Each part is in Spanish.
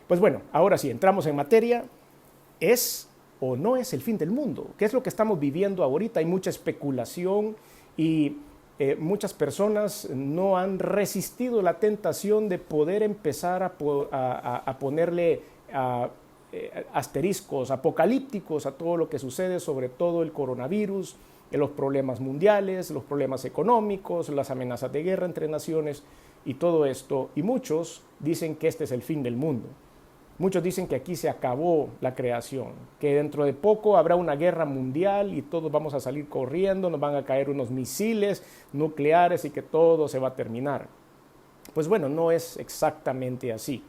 Pues bueno, ahora sí, entramos en materia. ¿Es o no es el fin del mundo? ¿Qué es lo que estamos viviendo ahorita? Hay mucha especulación y muchas personas no han resistido la tentación de poder empezar a ponerle asteriscos apocalípticos a todo lo que sucede, sobre todo el coronavirus, los problemas mundiales, los problemas económicos, las amenazas de guerra entre naciones y todo esto. Y muchos dicen que este es el fin del mundo. Muchos dicen que aquí se acabó la creación, que dentro de poco habrá una guerra mundial y todos vamos a salir corriendo, nos van a caer unos misiles nucleares y que todo se va a terminar. Pues bueno, no es exactamente así.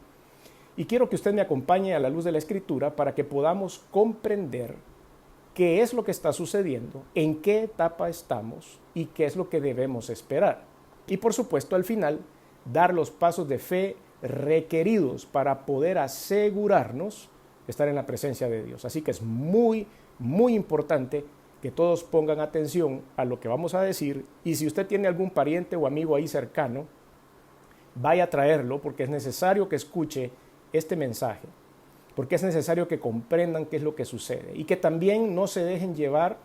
Y quiero que usted me acompañe a la luz de la Escritura para que podamos comprender qué es lo que está sucediendo, en qué etapa estamos y qué es lo que debemos esperar. Y por supuesto, al final, dar los pasos de fe requeridos para poder asegurarnos de estar en la presencia de Dios. Así que es muy, muy importante que todos pongan atención a lo que vamos a decir, y si usted tiene algún pariente o amigo ahí cercano, vaya a traerlo, porque es necesario que escuche este mensaje, porque es necesario que comprendan qué es lo que sucede y que también no se dejen llevar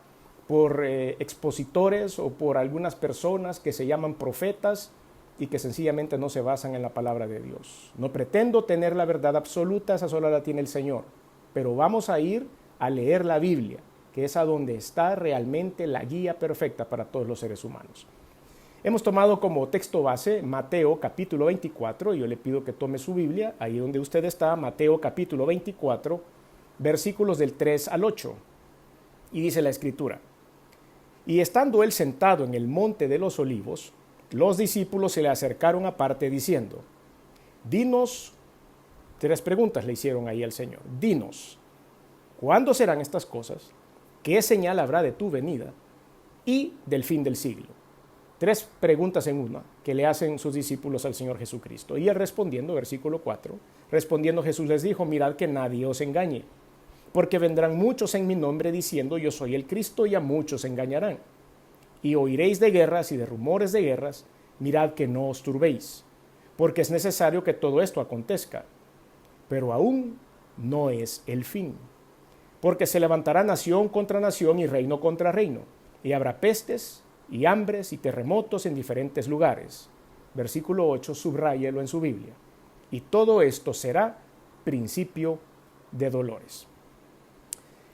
por expositores o por algunas personas que se llaman profetas y que sencillamente no se basan en la palabra de Dios. No pretendo tener la verdad absoluta, esa sola la tiene el Señor, pero vamos a ir a leer la Biblia, que es a donde está realmente la guía perfecta para todos los seres humanos. Hemos tomado como texto base Mateo capítulo 24, y yo le pido que tome su Biblia, ahí donde usted está, Mateo capítulo 24, versículos del 3 al 8, y dice la Escritura: y estando él sentado en el monte de los olivos, los discípulos se le acercaron aparte diciendo: dinos, 3 preguntas le hicieron ahí al Señor, dinos, ¿cuándo serán estas cosas? ¿Qué señal habrá de tu venida y del fin del siglo? 3 preguntas en una que le hacen sus discípulos al Señor Jesucristo. Y él respondiendo, versículo 4, respondiendo Jesús les dijo: mirad que nadie os engañe, porque vendrán muchos en mi nombre diciendo yo soy el Cristo, y a muchos engañarán. Y oiréis de guerras y de rumores de guerras, mirad que no os turbéis, porque es necesario que todo esto acontezca, pero aún no es el fin. Porque se levantará nación contra nación y reino contra reino, y habrá pestes y hambres y terremotos en diferentes lugares. Versículo 8, subráyelo en su Biblia. Y todo esto será principio de dolores.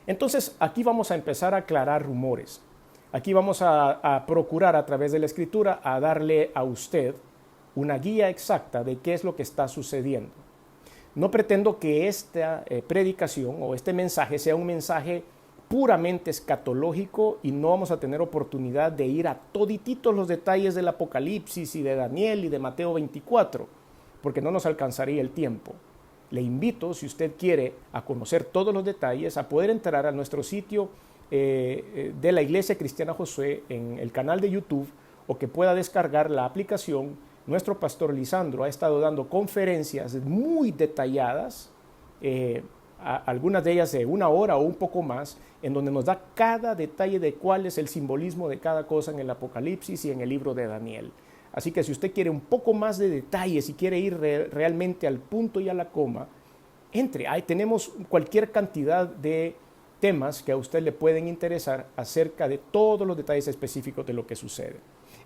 Entonces, aquí vamos a empezar a aclarar rumores. Aquí vamos a procurar a través de la Escritura a darle a usted una guía exacta de qué es lo que está sucediendo. No pretendo que esta predicación o este mensaje sea un mensaje puramente escatológico, y no vamos a tener oportunidad de ir a todititos los detalles del Apocalipsis y de Daniel y de Mateo 24, porque no nos alcanzaría el tiempo. Le invito, si usted quiere, a conocer todos los detalles, a poder entrar a nuestro sitio de la Iglesia Cristiana Josué en el canal de YouTube, o que pueda descargar la aplicación. Nuestro pastor Lisandro ha estado dando conferencias muy detalladas, algunas de ellas de 1 hora o un poco más, en donde nos da cada detalle de cuál es el simbolismo de cada cosa en el Apocalipsis y en el libro de Daniel. Así que si usted quiere un poco más de detalles y quiere ir realmente al punto y a la coma, entre. Ahí tenemos cualquier cantidad de temas que a usted le pueden interesar acerca de todos los detalles específicos de lo que sucede.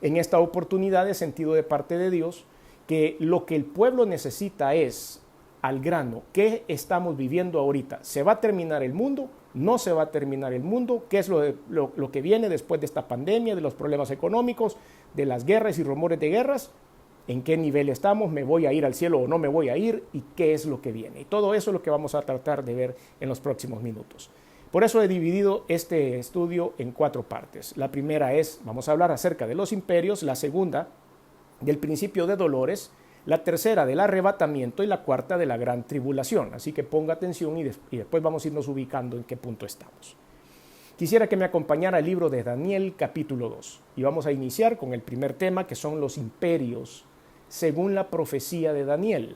En esta oportunidad he sentido de parte de Dios que lo que el pueblo necesita es al grano. ¿Qué estamos viviendo ahorita? ¿Se va a terminar el mundo? ¿No se va a terminar el mundo? ¿Qué es lo que viene después de esta pandemia, de los problemas económicos, de las guerras y rumores de guerras? ¿En qué nivel estamos? ¿Me voy a ir al cielo o no me voy a ir? ¿Y qué es lo que viene? Y todo eso es lo que vamos a tratar de ver en los próximos minutos. Por eso he dividido este estudio en 4 partes. La primera vamos a hablar acerca de los imperios; la segunda, del principio de dolores; la tercera, del arrebatamiento; y la cuarta, de la gran tribulación. Así que ponga atención y después vamos a irnos ubicando en qué punto estamos. Quisiera que me acompañara el libro de Daniel capítulo 2. Y vamos a iniciar con el primer tema, que son los imperios, según la profecía de Daniel.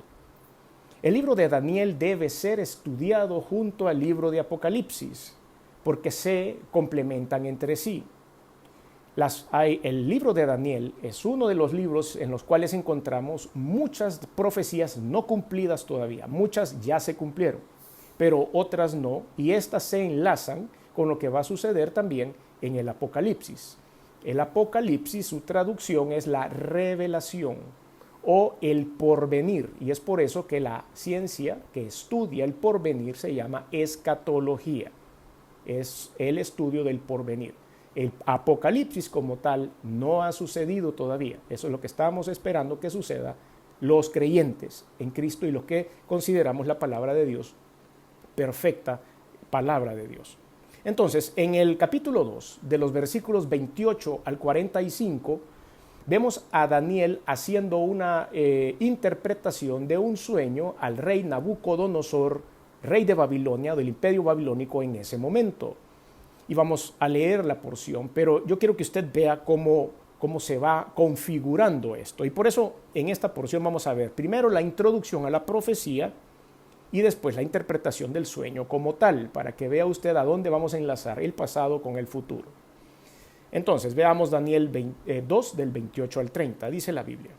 El libro de Daniel debe ser estudiado junto al libro de Apocalipsis, porque se complementan entre sí. El libro de Daniel es uno de los libros en los cuales encontramos muchas profecías no cumplidas todavía. Muchas ya se cumplieron, pero otras no, y estas se enlazan con lo que va a suceder también en el Apocalipsis. El Apocalipsis, su traducción es la revelación o el porvenir, y es por eso que la ciencia que estudia el porvenir se llama escatología. Es el estudio del porvenir. El Apocalipsis como tal no ha sucedido todavía. Eso es lo que estamos esperando que suceda los creyentes en Cristo y los que consideramos la palabra de Dios perfecta palabra de Dios. Entonces, en el capítulo 2, de los versículos 28 al 45, vemos a Daniel haciendo una interpretación de un sueño al rey Nabucodonosor, rey de Babilonia, del imperio babilónico en ese momento. Y vamos a leer la porción, pero yo quiero que usted vea cómo se va configurando esto. Y por eso en esta porción vamos a ver primero la introducción a la profecía y después la interpretación del sueño como tal, para que vea usted a dónde vamos a enlazar el pasado con el futuro. Entonces, veamos Daniel 2 del 28 al 30, dice la Biblia.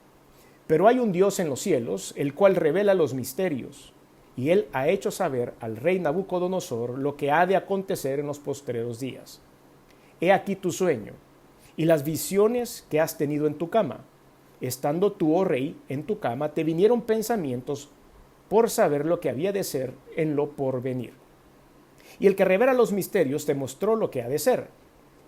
Pero hay un Dios en los cielos, el cual revela los misterios, y él ha hecho saber al rey Nabucodonosor lo que ha de acontecer en los postreros días. He aquí tu sueño, y las visiones que has tenido en tu cama. Estando tú, oh rey, en tu cama, te vinieron pensamientos por saber lo que había de ser en lo porvenir. Y el que revela los misterios te mostró lo que ha de ser,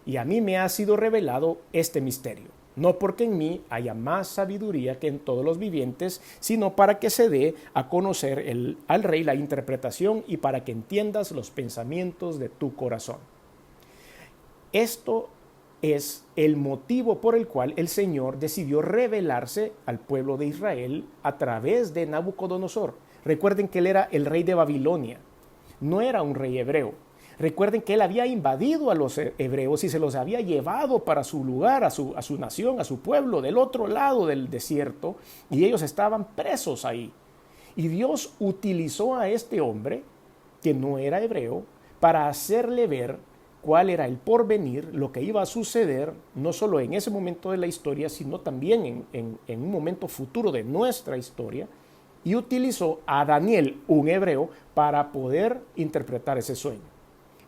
y a mí me ha sido revelado este misterio, no porque en mí haya más sabiduría que en todos los vivientes, sino para que se dé a conocer al rey la interpretación y para que entiendas los pensamientos de tu corazón. Esto es el motivo por el cual el Señor decidió revelarse al pueblo de Israel a través de Nabucodonosor. Recuerden que él era el rey de Babilonia, no era un rey hebreo. Recuerden que él había invadido a los hebreos y se los había llevado para su lugar, a su nación, a su pueblo, del otro lado del desierto, y ellos estaban presos ahí. Y Dios utilizó a este hombre, que no era hebreo, para hacerle ver cuál era el porvenir, lo que iba a suceder, no solo en ese momento de la historia, sino también en un momento futuro de nuestra historia, y utilizó a Daniel, un hebreo, para poder interpretar ese sueño.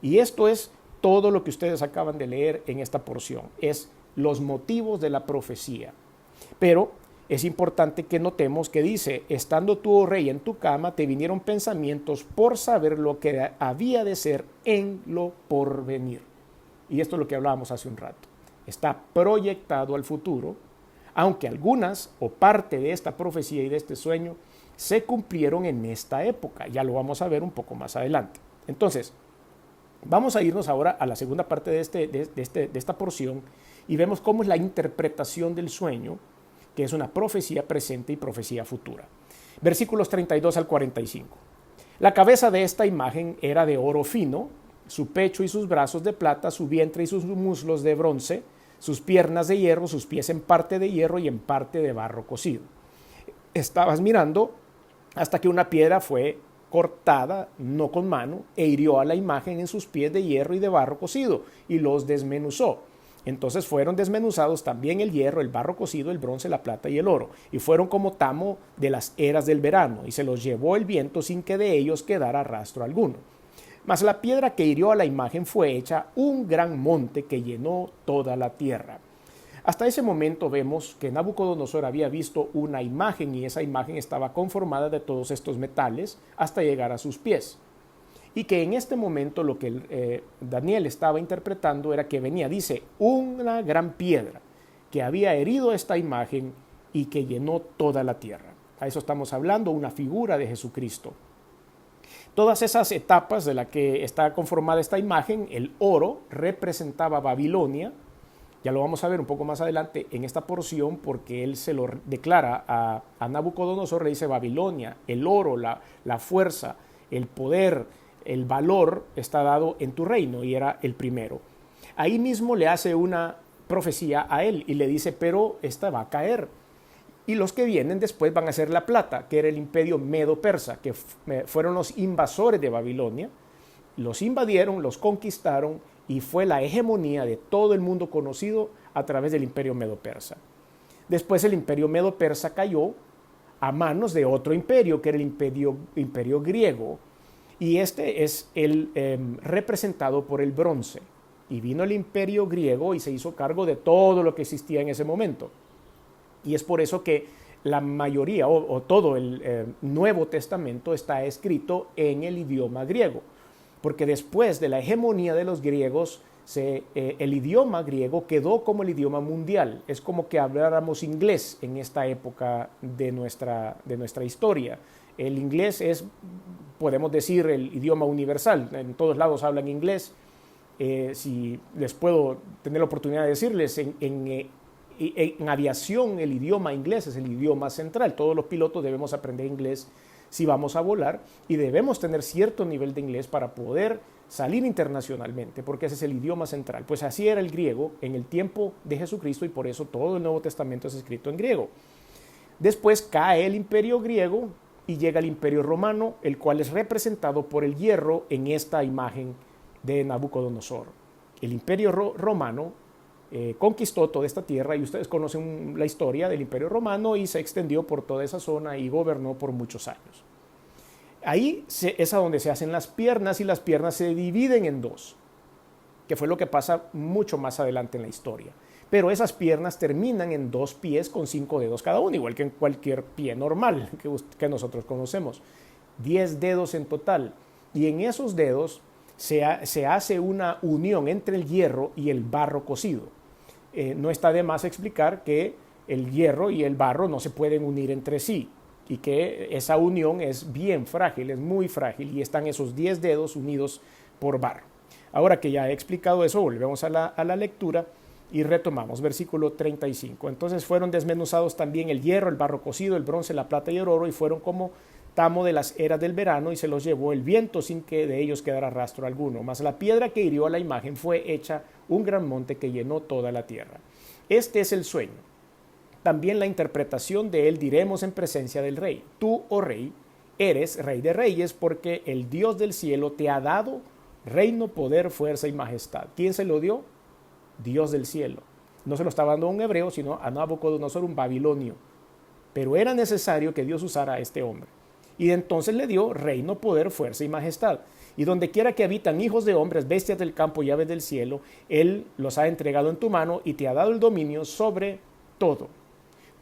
Y esto es todo lo que ustedes acaban de leer en esta porción, es los motivos de la profecía. Pero es importante que notemos que dice, estando tú, oh rey, en tu cama, te vinieron pensamientos por saber lo que había de ser en lo porvenir. Y esto es lo que hablábamos hace un rato. Está proyectado al futuro, aunque algunas o parte de esta profecía y de este sueño se cumplieron en esta época. Ya lo vamos a ver un poco más adelante. Entonces, vamos a irnos ahora a la segunda parte de esta porción y vemos cómo es la interpretación del sueño, que es una profecía presente y profecía futura. Versículos 32 al 45. La cabeza de esta imagen era de oro fino, su pecho y sus brazos de plata, su vientre y sus muslos de bronce, sus piernas de hierro, sus pies en parte de hierro y en parte de barro cocido. Estabas mirando hasta que una piedra fue cortada, no con mano, e hirió a la imagen en sus pies de hierro y de barro cocido, y los desmenuzó. Entonces fueron desmenuzados también el hierro, el barro cocido, el bronce, la plata y el oro, y fueron como tamo de las eras del verano, y se los llevó el viento sin que de ellos quedara rastro alguno. Mas la piedra que hirió a la imagen fue hecha un gran monte que llenó toda la tierra. Hasta ese momento vemos que Nabucodonosor había visto una imagen y esa imagen estaba conformada de todos estos metales hasta llegar a sus pies. Y que en este momento lo que Daniel estaba interpretando era que venía, dice, una gran piedra que había herido esta imagen y que llenó toda la tierra. A eso estamos hablando, una figura de Jesucristo. Todas esas etapas de la que está conformada esta imagen, el oro representaba Babilonia. Ya lo vamos a ver un poco más adelante en esta porción porque él se lo declara a Nabucodonosor, le dice Babilonia, el oro, la fuerza, el poder, el valor está dado en tu reino y era el primero. Ahí mismo le hace una profecía a él y le dice, pero esta va a caer. Y los que vienen después van a ser la plata, que era el imperio medo-persa, que fueron los invasores de Babilonia. Los invadieron, los conquistaron y fue la hegemonía de todo el mundo conocido a través del imperio medo-persa. Después el imperio medo-persa cayó a manos de otro imperio, que era el imperio griego, y este es representado por el bronce. Y vino el imperio griego y se hizo cargo de todo lo que existía en ese momento. Y es por eso que la mayoría o todo el Nuevo Testamento está escrito en el idioma griego. Porque después de la hegemonía de los griegos, el idioma griego quedó como el idioma mundial. Es como que habláramos inglés en esta época de nuestra historia. El inglés es, podemos decir, el idioma universal. En todos lados hablan inglés. Si les puedo tener la oportunidad de decirles, en aviación el idioma inglés es el idioma central. Todos los pilotos debemos aprender inglés si vamos a volar y debemos tener cierto nivel de inglés para poder salir internacionalmente, porque ese es el idioma central. Pues así era el griego en el tiempo de Jesucristo y por eso todo el Nuevo Testamento es escrito en griego. Después cae el imperio griego y llega el imperio romano, el cual es representado por el hierro en esta imagen de Nabucodonosor. El imperio romano conquistó toda esta tierra y ustedes conocen la historia del imperio romano y se extendió por toda esa zona y gobernó por muchos años. Ahí es a donde se hacen las piernas y las piernas se dividen en dos, que fue lo que pasa mucho más adelante en la historia. Pero esas piernas terminan en 2 pies con 5 dedos cada uno, igual que en cualquier pie normal que nosotros conocemos. 10 dedos en total. Y en esos dedos se hace una unión entre el hierro y el barro cocido. No está de más explicar que el hierro y el barro no se pueden unir entre sí y que esa unión es bien frágil, es muy frágil y están esos 10 dedos unidos por barro. Ahora que ya he explicado eso, volvemos a la lectura y retomamos versículo 35. Entonces fueron desmenuzados también el hierro, el barro cocido, el bronce, la plata y el oro y fueron como tamo de las eras del verano y se los llevó el viento sin que de ellos quedara rastro alguno. Mas la piedra que hirió a la imagen fue hecha un gran monte que llenó toda la tierra. Este es el sueño. También la interpretación de él diremos en presencia del rey. Tú, oh rey, eres rey de reyes porque el Dios del cielo te ha dado reino, poder, fuerza y majestad. ¿Quién se lo dio? Dios del cielo. No se lo estaba dando a un hebreo, sino a Nabucodonosor, un babilonio. Pero era necesario que Dios usara a este hombre. Y entonces le dio reino, poder, fuerza y majestad. Y donde quiera que habitan hijos de hombres, bestias del campo y aves del cielo, Él los ha entregado en tu mano y te ha dado el dominio sobre todo.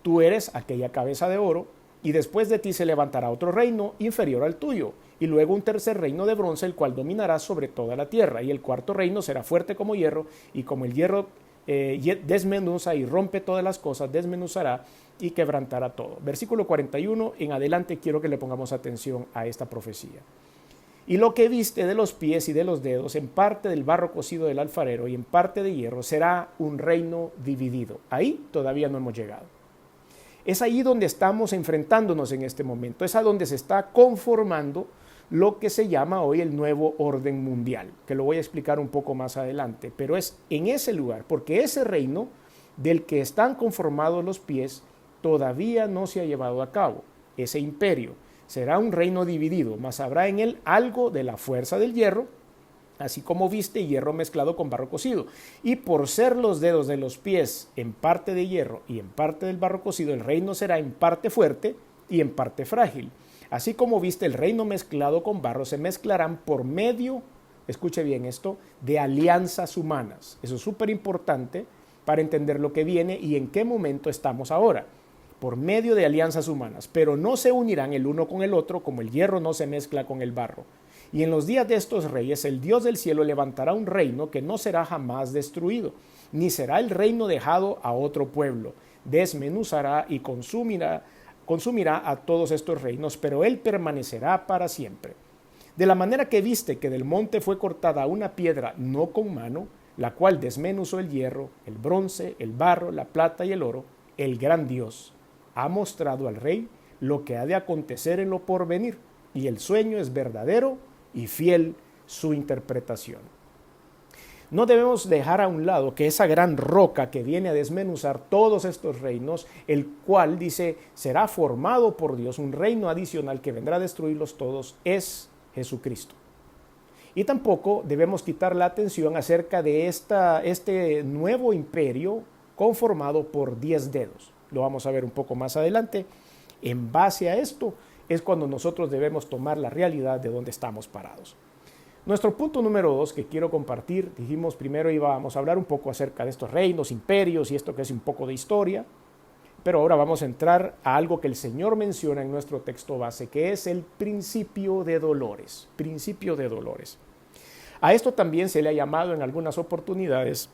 Tú eres aquella cabeza de oro, y después de ti se levantará otro reino inferior al tuyo, y luego un tercer reino de bronce, el cual dominará sobre toda la tierra. Y el cuarto reino será fuerte como hierro, y como el hierro desmenuza y rompe todas las cosas, desmenuzará y quebrantará todo. Versículo 41 en adelante quiero que le pongamos atención a esta profecía. Y lo que viste de los pies y de los dedos, en parte del barro cocido del alfarero y en parte de hierro, será un reino dividido. Ahí todavía no hemos llegado. Es ahí donde estamos enfrentándonos en este momento. Es a donde se está conformando lo que se llama hoy el nuevo orden mundial, que lo voy a explicar un poco más adelante. Pero es en ese lugar, porque ese reino del que están conformados los pies todavía no se ha llevado a cabo. Ese imperio será un reino dividido, mas habrá en él algo de la fuerza del hierro, así como viste hierro mezclado con barro cocido. Y por ser los dedos de los pies en parte de hierro y en parte del barro cocido, el reino será en parte fuerte y en parte frágil. Así como viste el reino mezclado con barro, se mezclarán por medio, escuche bien esto, de alianzas humanas. Eso es súper importante para entender lo que viene y en qué momento estamos ahora. Por medio de alianzas humanas, pero no se unirán el uno con el otro como el hierro no se mezcla con el barro. Y en los días de estos reyes, el Dios del cielo levantará un reino que no será jamás destruido, ni será el reino dejado a otro pueblo. Desmenuzará y consumirá a todos estos reinos, pero él permanecerá para siempre. De la manera que viste que del monte fue cortada una piedra no con mano, la cual desmenuzó el hierro, el bronce, el barro, la plata y el oro, el gran Dios ha mostrado al rey lo que ha de acontecer en lo porvenir, y el sueño es verdadero y fiel su interpretación. No debemos dejar a un lado que esa gran roca que viene a desmenuzar todos estos reinos, el cual dice será formado por Dios, un reino adicional que vendrá a destruirlos todos, es Jesucristo. Y tampoco debemos quitar la atención acerca de este nuevo imperio conformado por 10 dedos. Lo vamos a ver un poco más adelante. En base a esto es cuando nosotros debemos tomar la realidad de dónde estamos parados. Nuestro punto número 2 que quiero compartir, dijimos primero íbamos a hablar un poco acerca de estos reinos, imperios y esto que es un poco de historia, pero ahora vamos a entrar a algo que el Señor menciona en nuestro texto base, que es el principio de dolores. Principio de dolores. A esto también se le ha llamado en algunas oportunidades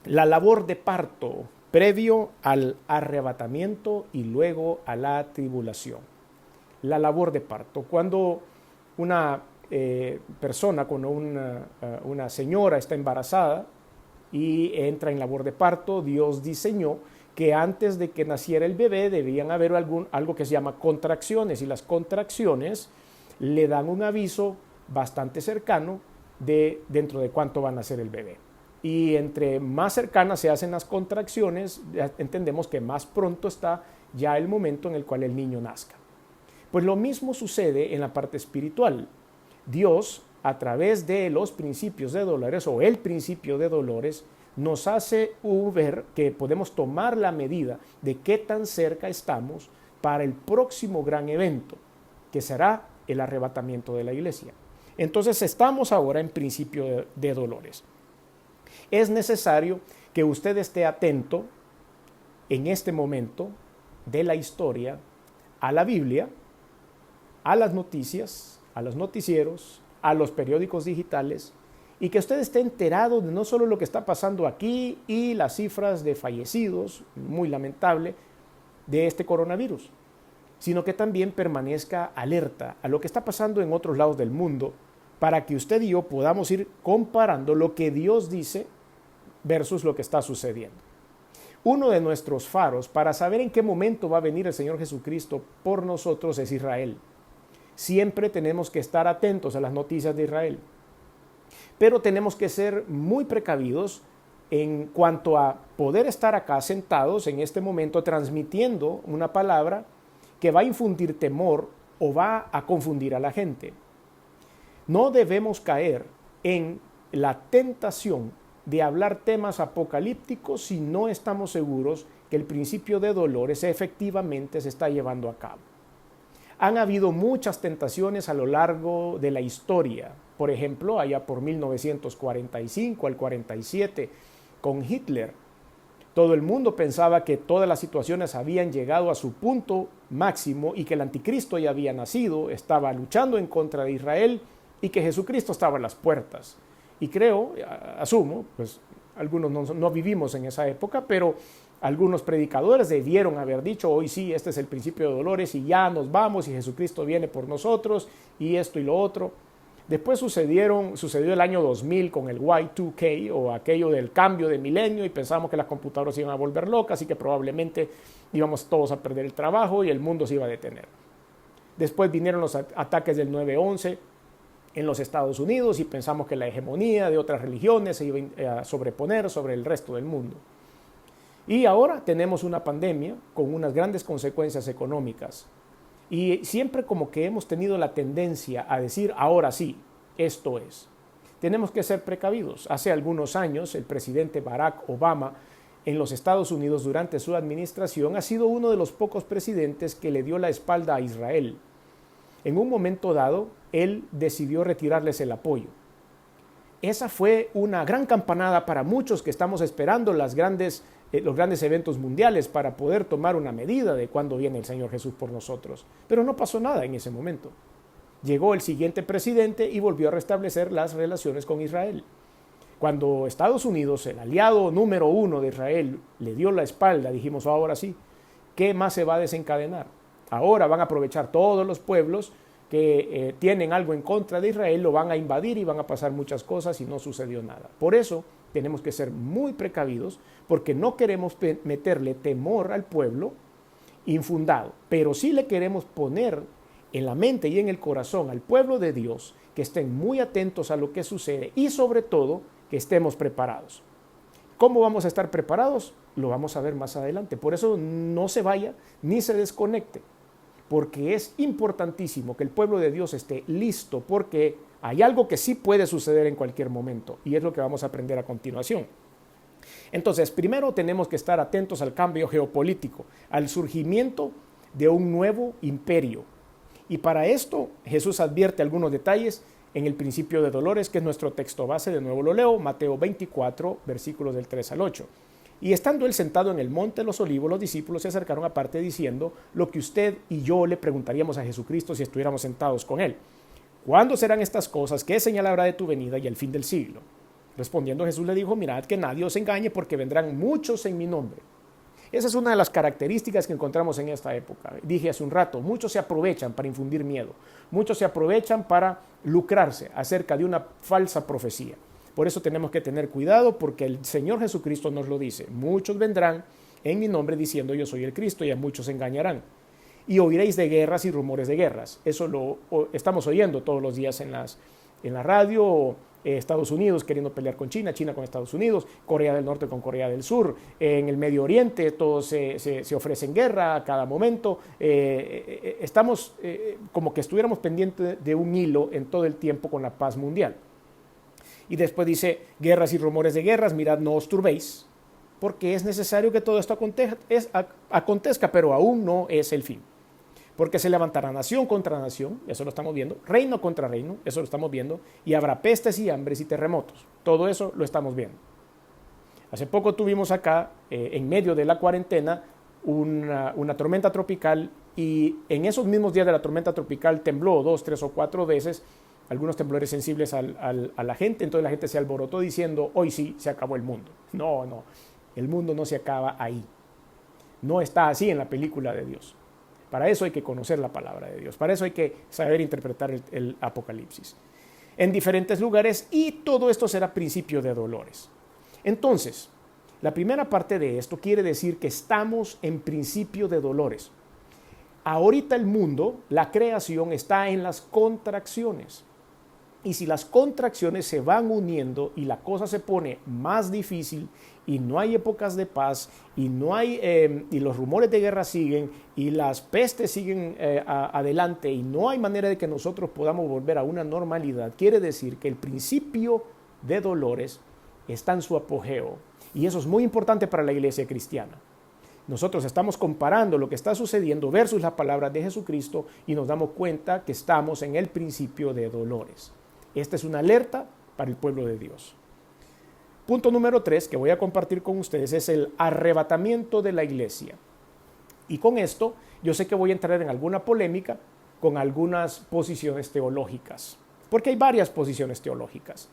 la labor de parto, previo al arrebatamiento y luego a la tribulación. La labor de parto. Cuando una persona, cuando una señora está embarazada y entra en labor de parto, Dios diseñó que antes de que naciera el bebé debían haber algo que se llama contracciones, y las contracciones le dan un aviso bastante cercano de dentro de cuánto va a nacer el bebé. Y entre más cercanas se hacen las contracciones, entendemos que más pronto está ya el momento en el cual el niño nazca. Pues lo mismo sucede en la parte espiritual. Dios, a través de los principios de dolores o el principio de dolores, nos hace ver que podemos tomar la medida de qué tan cerca estamos para el próximo gran evento, que será el arrebatamiento de la iglesia. Entonces estamos ahora en principio de dolores. Es necesario que usted esté atento en este momento de la historia a la Biblia, a las noticias, a los noticieros, a los periódicos digitales, y que usted esté enterado de no solo lo que está pasando aquí y las cifras de fallecidos, muy lamentable, de este coronavirus, sino que también permanezca alerta a lo que está pasando en otros lados del mundo, para que usted y yo podamos ir comparando lo que Dios dice versus lo que está sucediendo. Uno de nuestros faros para saber en qué momento va a venir el Señor Jesucristo por nosotros es Israel. Siempre tenemos que estar atentos a las noticias de Israel. Pero tenemos que ser muy precavidos en cuanto a poder estar acá sentados en este momento transmitiendo una palabra que va a infundir temor o va a confundir a la gente. No debemos caer en la tentación de hablar temas apocalípticos si no estamos seguros que el principio de dolores efectivamente se está llevando a cabo. Han habido muchas tentaciones a lo largo de la historia. Por ejemplo, allá por 1945 al 47, con Hitler, todo el mundo pensaba que todas las situaciones habían llegado a su punto máximo y que el anticristo ya había nacido, estaba luchando en contra de Israel y que Jesucristo estaba a las puertas. Y creo, asumo, pues algunos no vivimos en esa época, pero algunos predicadores debieron haber dicho, hoy sí, este es el principio de dolores y ya nos vamos y Jesucristo viene por nosotros y esto y lo otro. Después sucedió el año 2000 con el Y2K o aquello del cambio de milenio y pensamos que las computadoras se iban a volver locas y que probablemente íbamos todos a perder el trabajo y el mundo se iba a detener. Después vinieron los ataques del 9/11 en los Estados Unidos y pensamos que la hegemonía de otras religiones se iba a sobreponer sobre el resto del mundo. Y ahora tenemos una pandemia con unas grandes consecuencias económicas. Y siempre como que hemos tenido la tendencia a decir, ahora sí, esto es. Tenemos que ser precavidos. Hace algunos años el presidente Barack Obama en los Estados Unidos durante su administración ha sido uno de los pocos presidentes que le dio la espalda a Israel. En un momento dado, él decidió retirarles el apoyo. Esa fue una gran campanada para muchos que estamos esperando los grandes eventos mundiales para poder tomar una medida de cuándo viene el Señor Jesús por nosotros. Pero no pasó nada en ese momento. Llegó el siguiente presidente y volvió a restablecer las relaciones con Israel. Cuando Estados Unidos, el aliado número 1 de Israel, le dio la espalda, dijimos, ahora sí, ¿qué más se va a desencadenar? Ahora van a aprovechar todos los pueblos que tienen algo en contra de Israel, lo van a invadir y van a pasar muchas cosas y no sucedió nada. Por eso tenemos que ser muy precavidos porque no queremos meterle temor al pueblo infundado, pero sí le queremos poner en la mente y en el corazón al pueblo de Dios que estén muy atentos a lo que sucede y sobre todo que estemos preparados. ¿Cómo vamos a estar preparados? Lo vamos a ver más adelante. Por eso no se vaya ni se desconecte. porque es importantísimo que el pueblo de Dios esté listo, porque hay algo que sí puede suceder en cualquier momento, y es lo que vamos a aprender a continuación. Entonces, primero tenemos que estar atentos al cambio geopolítico, al surgimiento de un nuevo imperio. Y para esto Jesús advierte algunos detalles en el principio de dolores, que es nuestro texto base. De nuevo lo leo, Mateo 24, versículos del 3 al 8. Y estando él sentado en el monte de los olivos, los discípulos se acercaron aparte diciendo lo que usted y yo le preguntaríamos a Jesucristo si estuviéramos sentados con él. ¿Cuándo serán estas cosas? ¿Qué señal habrá de tu venida y el fin del siglo? Respondiendo Jesús le dijo, mirad que nadie os engañe, porque vendrán muchos en mi nombre. Esa es una de las características que encontramos en esta época. Dije hace un rato, muchos se aprovechan para infundir miedo. Muchos se aprovechan para lucrarse acerca de una falsa profecía. Por eso tenemos que tener cuidado, porque el Señor Jesucristo nos lo dice. Muchos vendrán en mi nombre diciendo yo soy el Cristo, y a muchos engañarán. Y oiréis de guerras y rumores de guerras. Eso lo estamos oyendo todos los días en la radio. Estados Unidos queriendo pelear con China, China con Estados Unidos, Corea del Norte con Corea del Sur. En el Medio Oriente todos se ofrecen guerra a cada momento. Estamos como que estuviéramos pendientes de un hilo en todo el tiempo con la paz mundial. Y después dice, guerras y rumores de guerras, mirad, no os turbéis, porque es necesario que todo esto acontezca, pero aún no es el fin. Porque se levantará nación contra nación, eso lo estamos viendo, reino contra reino, eso lo estamos viendo, y habrá pestes y hambres y terremotos. Todo eso lo estamos viendo. Hace poco tuvimos acá, en medio de la cuarentena, una tormenta tropical, y en esos mismos días de la tormenta tropical tembló 2, 3 o 4 veces, algunos temblores sensibles a la gente. Entonces la gente se alborotó diciendo, hoy sí, se acabó el mundo. No, el mundo no se acaba ahí. No está así en la película de Dios. Para eso hay que conocer la palabra de Dios. Para eso hay que saber interpretar el Apocalipsis. En diferentes lugares, y todo esto será principio de dolores. Entonces, la primera parte de esto quiere decir que estamos en principio de dolores. Ahorita el mundo, la creación, está en las contracciones. Y si las contracciones se van uniendo y la cosa se pone más difícil y no hay épocas de paz y y los rumores de guerra siguen y las pestes siguen adelante y no hay manera de que nosotros podamos volver a una normalidad, quiere decir que el principio de dolores está en su apogeo. Y eso es muy importante para la iglesia cristiana. Nosotros estamos comparando lo que está sucediendo versus las palabras de Jesucristo y nos damos cuenta que estamos en el principio de dolores. Esta es una alerta para el pueblo de Dios. Punto número 3 que voy a compartir con ustedes es el arrebatamiento de la iglesia. Y con esto yo sé que voy a entrar en alguna polémica con algunas posiciones teológicas, porque hay varias posiciones teológicas.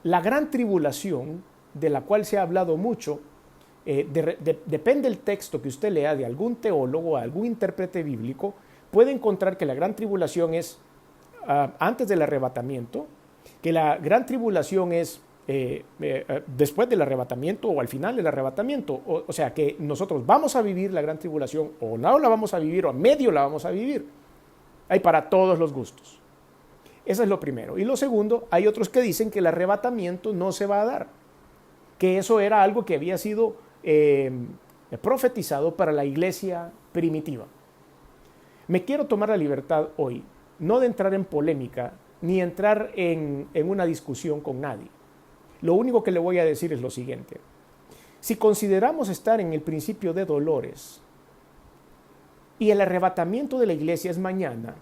La gran tribulación, de la cual se ha hablado mucho, depende del texto que usted lea de algún teólogo o algún intérprete bíblico, puede encontrar que la gran tribulación es antes del arrebatamiento, que la gran tribulación es después del arrebatamiento o al final del arrebatamiento. O sea que nosotros vamos a vivir la gran tribulación, o no la vamos a vivir, o a medio la vamos a vivir. Hay para todos los gustos. Eso es lo primero. Y lo segundo, hay otros que dicen que el arrebatamiento no se va a dar, que eso era algo que había sido profetizado para la iglesia primitiva. Me quiero tomar la libertad hoy, no de entrar en polémica, ni entrar en una discusión con nadie. Lo único que le voy a decir es lo siguiente. Si consideramos estar en el principio de dolores y el arrebatamiento de la iglesia es mañana,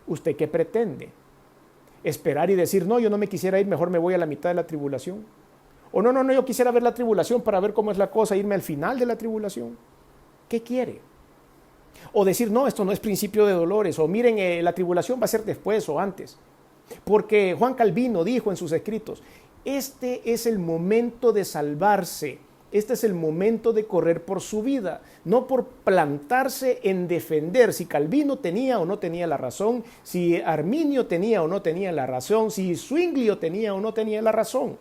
¿usted qué pretende? ¿Esperar y decir, no, yo no me quisiera ir, mejor me voy a la mitad de la tribulación? O no, yo quisiera ver la tribulación para ver cómo es la cosa, irme al final de la tribulación. ¿Qué quiere? O decir, no, esto no es principio de dolores, o miren, la tribulación va a ser después o antes. Porque Juan Calvino dijo en sus escritos, este es el momento de salvarse, este es el momento de correr por su vida, no por plantarse en defender si Calvino tenía o no tenía la razón, si Arminio tenía o no tenía la razón, si Zwinglio tenía o no tenía la razón.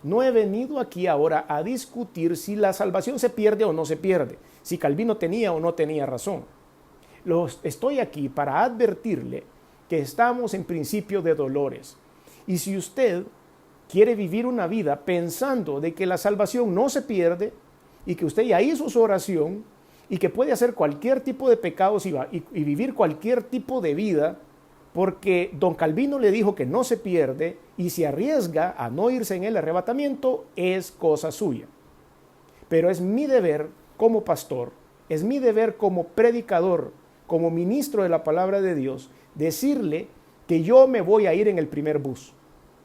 No he venido aquí ahora a discutir si la salvación se pierde o no se pierde, si Calvino tenía o no tenía razón. Estoy aquí para advertirle que estamos en principio de dolores. Y si usted quiere vivir una vida pensando de que la salvación no se pierde y que usted ya hizo su oración y que puede hacer cualquier tipo de pecados y vivir cualquier tipo de vida, porque don Calvino le dijo que no se pierde y si arriesga a no irse en el arrebatamiento es cosa suya. Pero es mi deber como pastor, es mi deber como predicador, como ministro de la palabra de Dios, decirle que yo me voy a ir en el primer bus.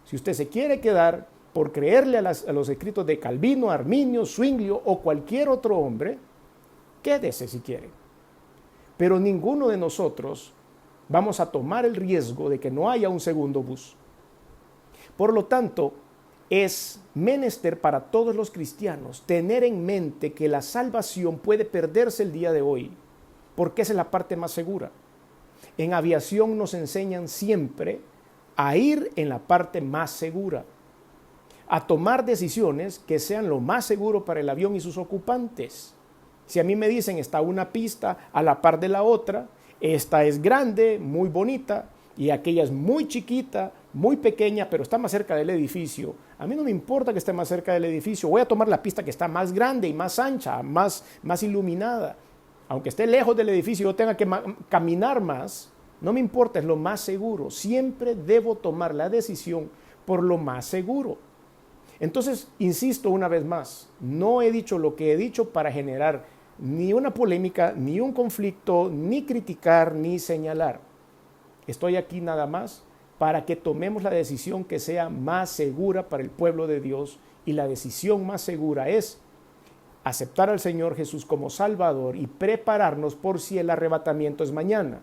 Si usted se quiere quedar por creerle a los escritos de Calvino, Arminio, Zwinglio o cualquier otro hombre, quédese si quiere. Pero ninguno de nosotros vamos a tomar el riesgo de que no haya un segundo bus. Por lo tanto, es menester para todos los cristianos tener en mente que la salvación puede perderse el día de hoy, porque esa es la parte más segura. En aviación nos enseñan siempre a ir en la parte más segura, a tomar decisiones que sean lo más seguro para el avión y sus ocupantes. Si a mí me dicen está una pista a la par de la otra, esta es grande, muy bonita, y aquella es muy chiquita, muy pequeña, pero está más cerca del edificio. A mí no me importa que esté más cerca del edificio, voy a tomar la pista que está más grande y más ancha, más iluminada. Aunque esté lejos del edificio, yo tenga que caminar más, no me importa, es lo más seguro. Siempre debo tomar la decisión por lo más seguro. Entonces, insisto una vez más, no he dicho lo que he dicho para generar ni una polémica, ni un conflicto, ni criticar, ni señalar. Estoy aquí nada más para que tomemos la decisión que sea más segura para el pueblo de Dios, y la decisión más segura es aceptar al Señor Jesús como Salvador y prepararnos por si el arrebatamiento es mañana.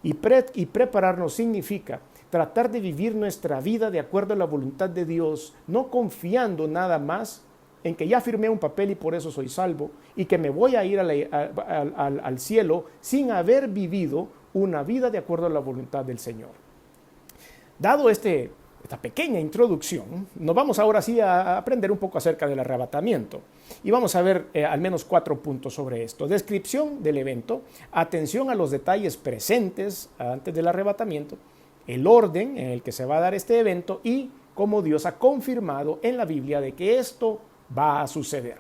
Y prepararnos significa tratar de vivir nuestra vida de acuerdo a la voluntad de Dios, no confiando nada más en que ya firmé un papel y por eso soy salvo, y que me voy a ir al cielo sin haber vivido una vida de acuerdo a la voluntad del Señor. Dado esta pequeña introducción, nos vamos ahora sí a aprender un poco acerca del arrebatamiento. Y vamos a ver al menos 4 puntos sobre esto. Descripción del evento, atención a los detalles presentes antes del arrebatamiento, el orden en el que se va a dar este evento y cómo Dios ha confirmado en la Biblia de que esto va a suceder.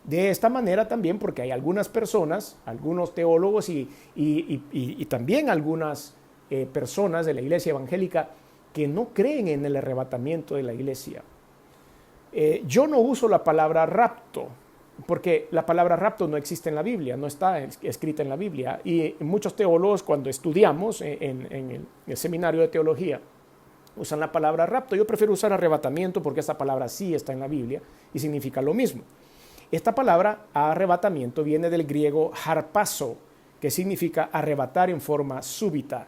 De esta manera también, porque hay algunas personas, algunos teólogos y también algunas personas de la iglesia evangélica que no creen en el arrebatamiento de la iglesia. Yo no uso la palabra rapto, porque la palabra rapto no existe en la Biblia, no está escrita en la Biblia. Y muchos teólogos, cuando estudiamos en el seminario de teología, usan la palabra rapto. Yo prefiero usar arrebatamiento porque esta palabra sí está en la Biblia y significa lo mismo. Esta palabra arrebatamiento viene del griego harpazo, que significa arrebatar en forma súbita.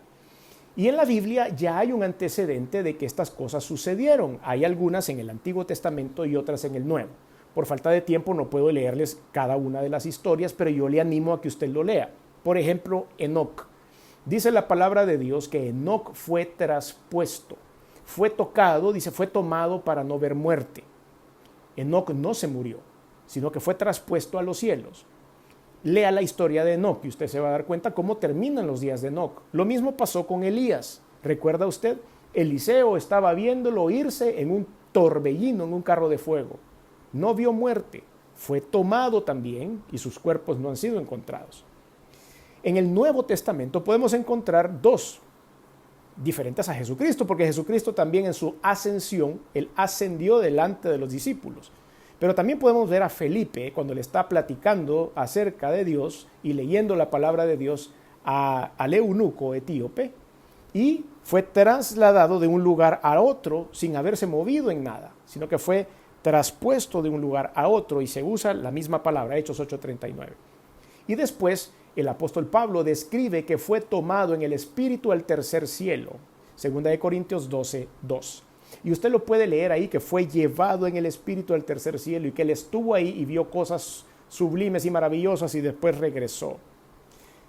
Y en la Biblia ya hay un antecedente de que estas cosas sucedieron. Hay algunas en el Antiguo Testamento y otras en el Nuevo. Por falta de tiempo no puedo leerles cada una de las historias, pero yo le animo a que usted lo lea. Por ejemplo, Enoc. Dice la palabra de Dios que Enoc fue traspuesto, fue tocado, dice, fue tomado para no ver muerte. Enoc no se murió, sino que fue traspuesto a los cielos. Lea la historia de Enoc y usted se va a dar cuenta cómo terminan los días de Enoc. Lo mismo pasó con Elías. ¿Recuerda usted? Eliseo estaba viéndolo irse en un torbellino, en un carro de fuego. No vio muerte. Fue tomado también y sus cuerpos no han sido encontrados. En el Nuevo Testamento podemos encontrar 2 diferentes a Jesucristo, porque Jesucristo también en su ascensión, él ascendió delante de los discípulos. Pero también podemos ver a Felipe cuando le está platicando acerca de Dios y leyendo la palabra de Dios al eunuco etíope, y fue trasladado de un lugar a otro sin haberse movido en nada, sino que fue traspuesto de un lugar a otro, y se usa la misma palabra, Hechos 8:39. Y después el apóstol Pablo describe que fue tomado en el espíritu al tercer cielo, 2 Corintios 12:2. Y usted lo puede leer ahí, que fue llevado en el espíritu al tercer cielo y que él estuvo ahí y vio cosas sublimes y maravillosas y después regresó.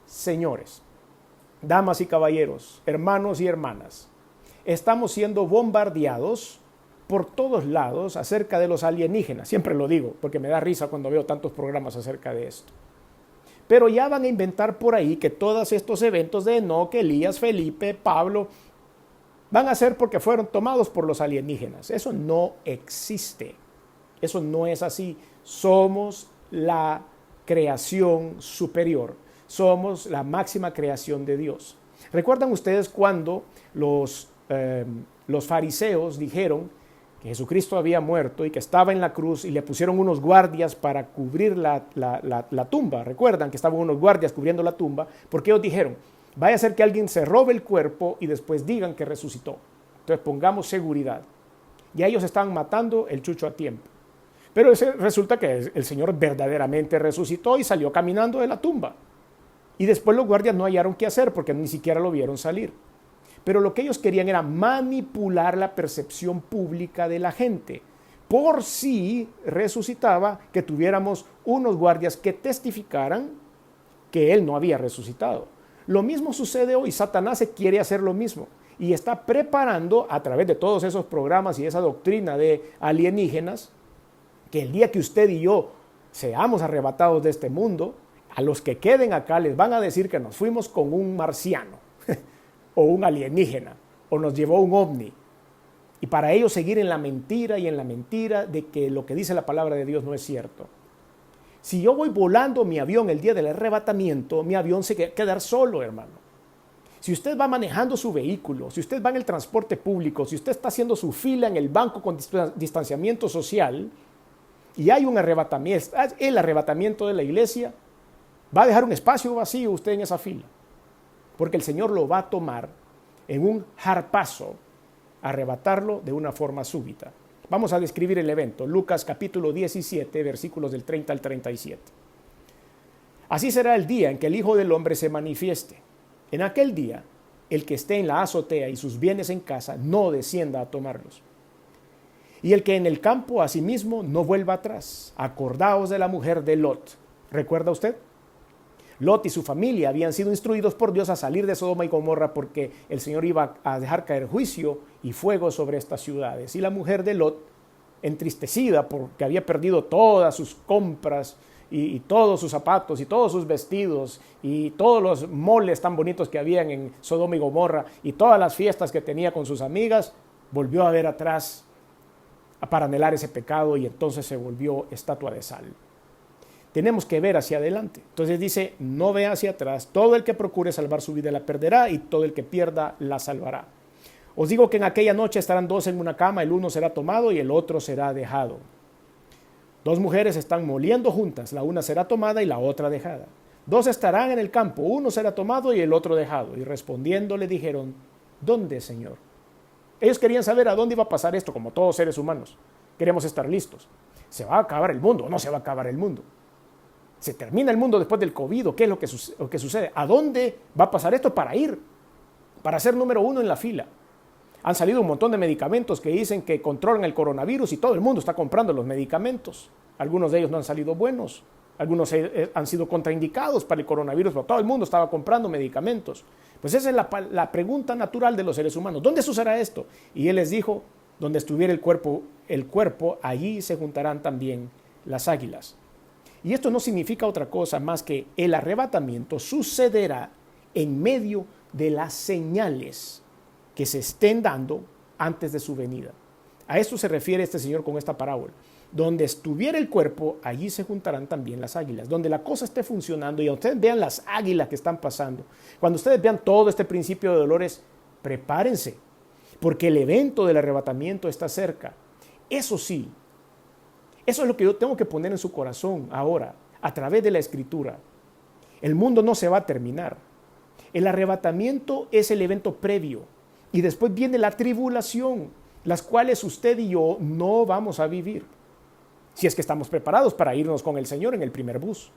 Señores, damas y caballeros, hermanos y hermanas, estamos siendo bombardeados por todos lados acerca de los alienígenas. Siempre lo digo porque me da risa cuando veo tantos programas acerca de esto. Pero ya van a inventar por ahí que todos estos eventos de Enoc, Elías, Felipe, Pablo, van a ser porque fueron tomados por los alienígenas. Eso no existe. Eso no es así. Somos la creación superior. Somos la máxima creación de Dios. ¿Recuerdan ustedes cuando los fariseos dijeron que Jesucristo había muerto y que estaba en la cruz y le pusieron unos guardias para cubrir la tumba? ¿Recuerdan que estaban unos guardias cubriendo la tumba? Porque ellos dijeron, vaya a ser que alguien se robe el cuerpo y después digan que resucitó. Entonces pongamos seguridad. Ya ellos estaban matando el chucho a tiempo. Pero resulta que el Señor verdaderamente resucitó y salió caminando de la tumba. Y después los guardias no hallaron qué hacer porque ni siquiera lo vieron salir. Pero lo que ellos querían era manipular la percepción pública de la gente. Por si resucitaba, que tuviéramos unos guardias que testificaran que Él no había resucitado. Lo mismo sucede hoy. Satanás quiere hacer lo mismo. Y está preparando a través de todos esos programas y esa doctrina de alienígenas, que el día que usted y yo seamos arrebatados de este mundo, a los que queden acá les van a decir que nos fuimos con un marciano o un alienígena o nos llevó un ovni. Y para ellos seguir en la mentira y en la mentira de que lo que dice la palabra de Dios no es cierto. Si yo voy volando mi avión el día del arrebatamiento, mi avión se va a quedar solo, hermano. Si usted va manejando su vehículo, si usted va en el transporte público, si usted está haciendo su fila en el banco con distanciamiento social y hay un arrebatamiento, el arrebatamiento de la iglesia, va a dejar un espacio vacío usted en esa fila, porque el Señor lo va a tomar en un jarpazo, arrebatarlo de una forma súbita. Vamos a describir el evento. Lucas capítulo 17, versículos del 30 al 37. Así será el día en que el Hijo del Hombre se manifieste. En aquel día, el que esté en la azotea y sus bienes en casa, no descienda a tomarlos. Y el que en el campo asimismo no vuelva atrás. Acordaos de la mujer de Lot. ¿Recuerda usted? Lot y su familia habían sido instruidos por Dios a salir de Sodoma y Gomorra porque el Señor iba a dejar caer juicio y fuego sobre estas ciudades. Y la mujer de Lot, entristecida porque había perdido todas sus compras y todos sus zapatos y todos sus vestidos y todos los moles tan bonitos que habían en Sodoma y Gomorra y todas las fiestas que tenía con sus amigas, volvió a ver atrás para anhelar ese pecado y entonces se volvió estatua de sal. Tenemos que ver hacia adelante. Entonces dice, no ve hacia atrás. Todo el que procure salvar su vida la perderá y todo el que pierda la salvará. Os digo que en aquella noche estarán dos en una cama, el uno será tomado y el otro será dejado. Dos mujeres están moliendo juntas, la una será tomada y la otra dejada. Dos estarán en el campo, uno será tomado y el otro dejado. Y respondiendo le dijeron, ¿dónde, Señor? Ellos querían saber a dónde iba a pasar esto, como todos seres humanos. Queremos estar listos. ¿Se va a acabar el mundo o no se va a acabar el mundo? ¿Se termina el mundo después del COVID o qué es lo que sucede? ¿A dónde va a pasar esto para ir? Para ser número uno en la fila. Han salido un montón de medicamentos que dicen que controlan el coronavirus y todo el mundo está comprando los medicamentos. Algunos de ellos no han salido buenos. Algunos han sido contraindicados para el coronavirus, pero todo el mundo estaba comprando medicamentos. Pues esa es la pregunta natural de los seres humanos. ¿Dónde sucederá esto? Y él les dijo, donde estuviera el cuerpo, allí se juntarán también las águilas. Y esto no significa otra cosa más que el arrebatamiento sucederá en medio de las señales que se estén dando antes de su venida. A esto se refiere este Señor con esta parábola. Donde estuviera el cuerpo, allí se juntarán también las águilas. Donde la cosa esté funcionando y ustedes vean las águilas que están pasando. Cuando ustedes vean todo este principio de dolores, prepárense, porque el evento del arrebatamiento está cerca. Eso sí, eso es lo que yo tengo que poner en su corazón ahora, a través de la Escritura. El mundo no se va a terminar. El arrebatamiento es el evento previo. Y después viene la tribulación, las cuales usted y yo no vamos a vivir. Si es que estamos preparados para irnos con el Señor en el primer bus.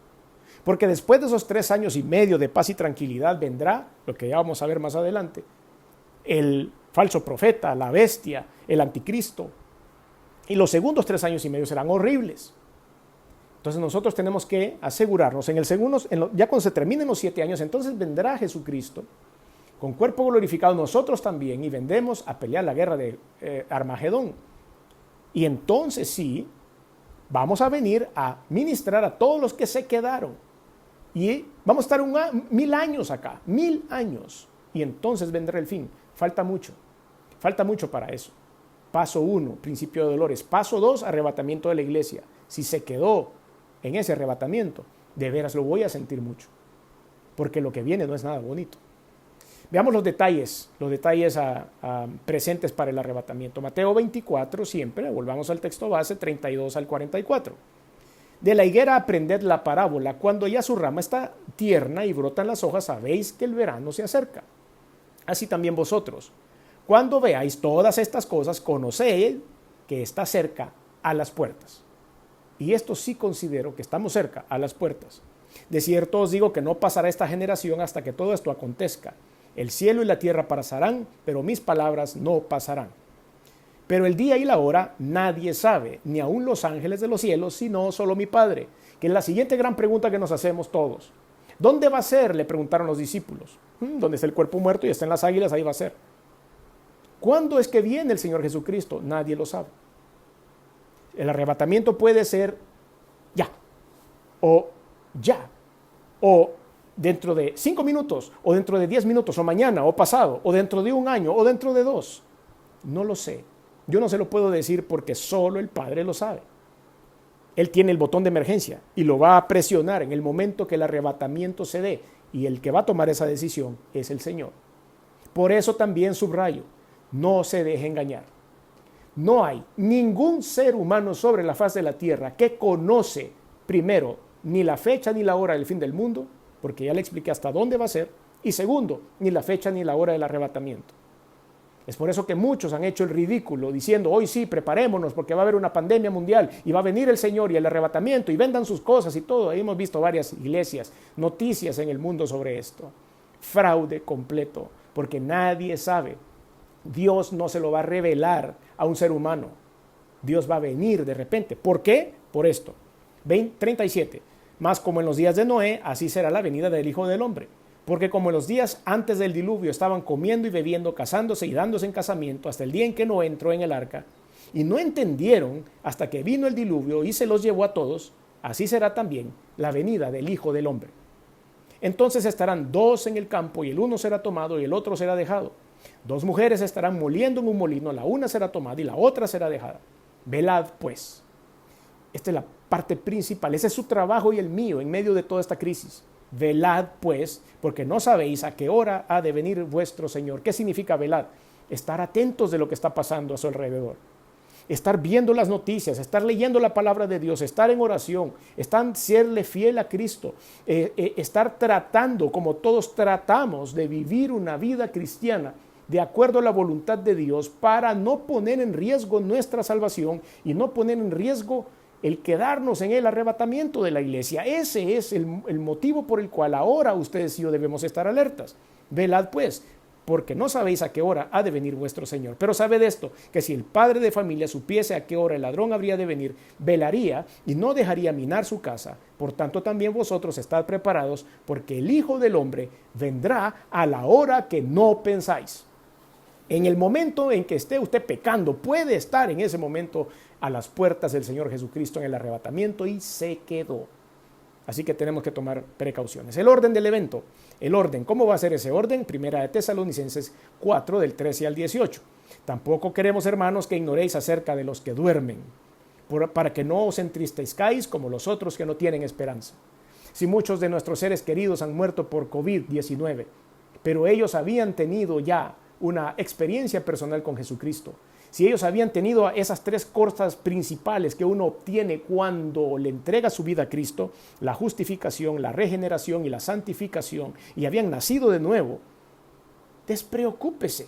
Porque después de esos 3 años y medio de paz y tranquilidad vendrá, lo que ya vamos a ver más adelante, el falso profeta, la bestia, el anticristo. Y los segundos 3 años y medio serán horribles. Entonces nosotros tenemos que asegurarnos, ya cuando se terminen los 7 años, entonces vendrá Jesucristo con cuerpo glorificado, nosotros también, y vendremos a pelear la guerra de Armagedón. Y entonces sí, vamos a venir a ministrar a todos los que se quedaron. Y vamos a estar 1000 años acá, 1000 años. Y entonces vendrá el fin. Falta mucho para eso. Paso 1, principio de dolores. Paso 2, arrebatamiento de la iglesia. Si se quedó en ese arrebatamiento, De veras lo voy a sentir mucho, porque lo que viene no es nada bonito. Veamos los detalles presentes para el arrebatamiento. Mateo 24, siempre, volvamos al texto base, 32 al 44. De la higuera aprended la parábola, cuando ya su rama está tierna y brotan las hojas, sabéis que el verano se acerca. Así también vosotros, cuando veáis todas estas cosas, conoced que está cerca a las puertas. Y esto sí considero que estamos cerca a las puertas. De cierto os digo que no pasará esta generación hasta que todo esto acontezca. El cielo y la tierra pasarán, pero mis palabras no pasarán. Pero el día y la hora nadie sabe, ni aun los ángeles de los cielos, sino solo mi Padre. Que es la siguiente gran pregunta que nos hacemos todos. ¿Dónde va a ser?, le preguntaron los discípulos. ¿Dónde está el cuerpo muerto y están las águilas? Ahí va a ser. ¿Cuándo es que viene el Señor Jesucristo? Nadie lo sabe. El arrebatamiento puede ser ya, o dentro de 5 minutos, o dentro de 10 minutos, o mañana, o pasado, o dentro de 1 año, o dentro de 2. No lo sé. Yo no se lo puedo decir porque solo el Padre lo sabe. Él tiene el botón de emergencia y lo va a presionar en el momento que el arrebatamiento se dé, y el que va a tomar esa decisión es el Señor. Por eso también subrayo, no se deje engañar. No hay ningún ser humano sobre la faz de la tierra que conoce, primero, ni la fecha ni la hora del fin del mundo, porque ya le expliqué hasta dónde va a ser, y segundo, ni la fecha ni la hora del arrebatamiento. Es por eso que muchos han hecho el ridículo diciendo, hoy sí, preparémonos porque va a haber una pandemia mundial y va a venir el Señor y el arrebatamiento y vendan sus cosas y todo. Ahí hemos visto varias iglesias, noticias en el mundo sobre esto. Fraude completo, porque nadie sabe. Dios no se lo va a revelar a un ser humano. Dios va a venir de repente. ¿Por qué? Por esto. 37. Mas como en los días de Noé, así será la venida del Hijo del Hombre. Porque como en los días antes del diluvio estaban comiendo y bebiendo, casándose y dándose en casamiento, hasta el día en que Noé entró en el arca, y no entendieron hasta que vino el diluvio y se los llevó a todos, así será también la venida del Hijo del Hombre. Entonces estarán 2 en el campo, y el uno será tomado y el otro será dejado. 2 mujeres estarán moliendo en un molino, la una será tomada y la otra será dejada. Velad pues. Esta es la parte principal, ese es su trabajo y el mío en medio de toda esta crisis. Velad pues, porque no sabéis a qué hora ha de venir vuestro Señor. ¿Qué significa velad? Estar atentos de lo que está pasando a su alrededor. Estar viendo las noticias, estar leyendo la palabra de Dios, estar en oración, serle fiel a Cristo, estar tratando, como todos tratamos, de vivir una vida cristiana de acuerdo a la voluntad de Dios para no poner en riesgo nuestra salvación y no poner en riesgo el quedarnos en el arrebatamiento de la iglesia. Ese es el motivo por el cual ahora ustedes y yo debemos estar alertas. Velad pues, porque no sabéis a qué hora ha de venir vuestro Señor. Pero sabed esto, que si el padre de familia supiese a qué hora el ladrón habría de venir, velaría y no dejaría minar su casa. Por tanto también vosotros estad preparados, porque el Hijo del Hombre vendrá a la hora que no pensáis. En el momento en que esté usted pecando, puede estar en ese momento a las puertas del Señor Jesucristo en el arrebatamiento y se quedó. Así que tenemos que tomar precauciones. El orden del evento. El orden, ¿cómo va a ser ese orden? Primera de Tesalonicenses 4, del 13 al 18. Tampoco queremos, hermanos, que ignoréis acerca de los que duermen, para que no os entristezcáis como los otros que no tienen esperanza. Si muchos de nuestros seres queridos han muerto por COVID-19, pero ellos habían tenido ya una experiencia personal con Jesucristo, si ellos habían tenido esas 3 cosas principales que uno obtiene cuando le entrega su vida a Cristo, la justificación, la regeneración y la santificación, y habían nacido de nuevo, despreocúpese.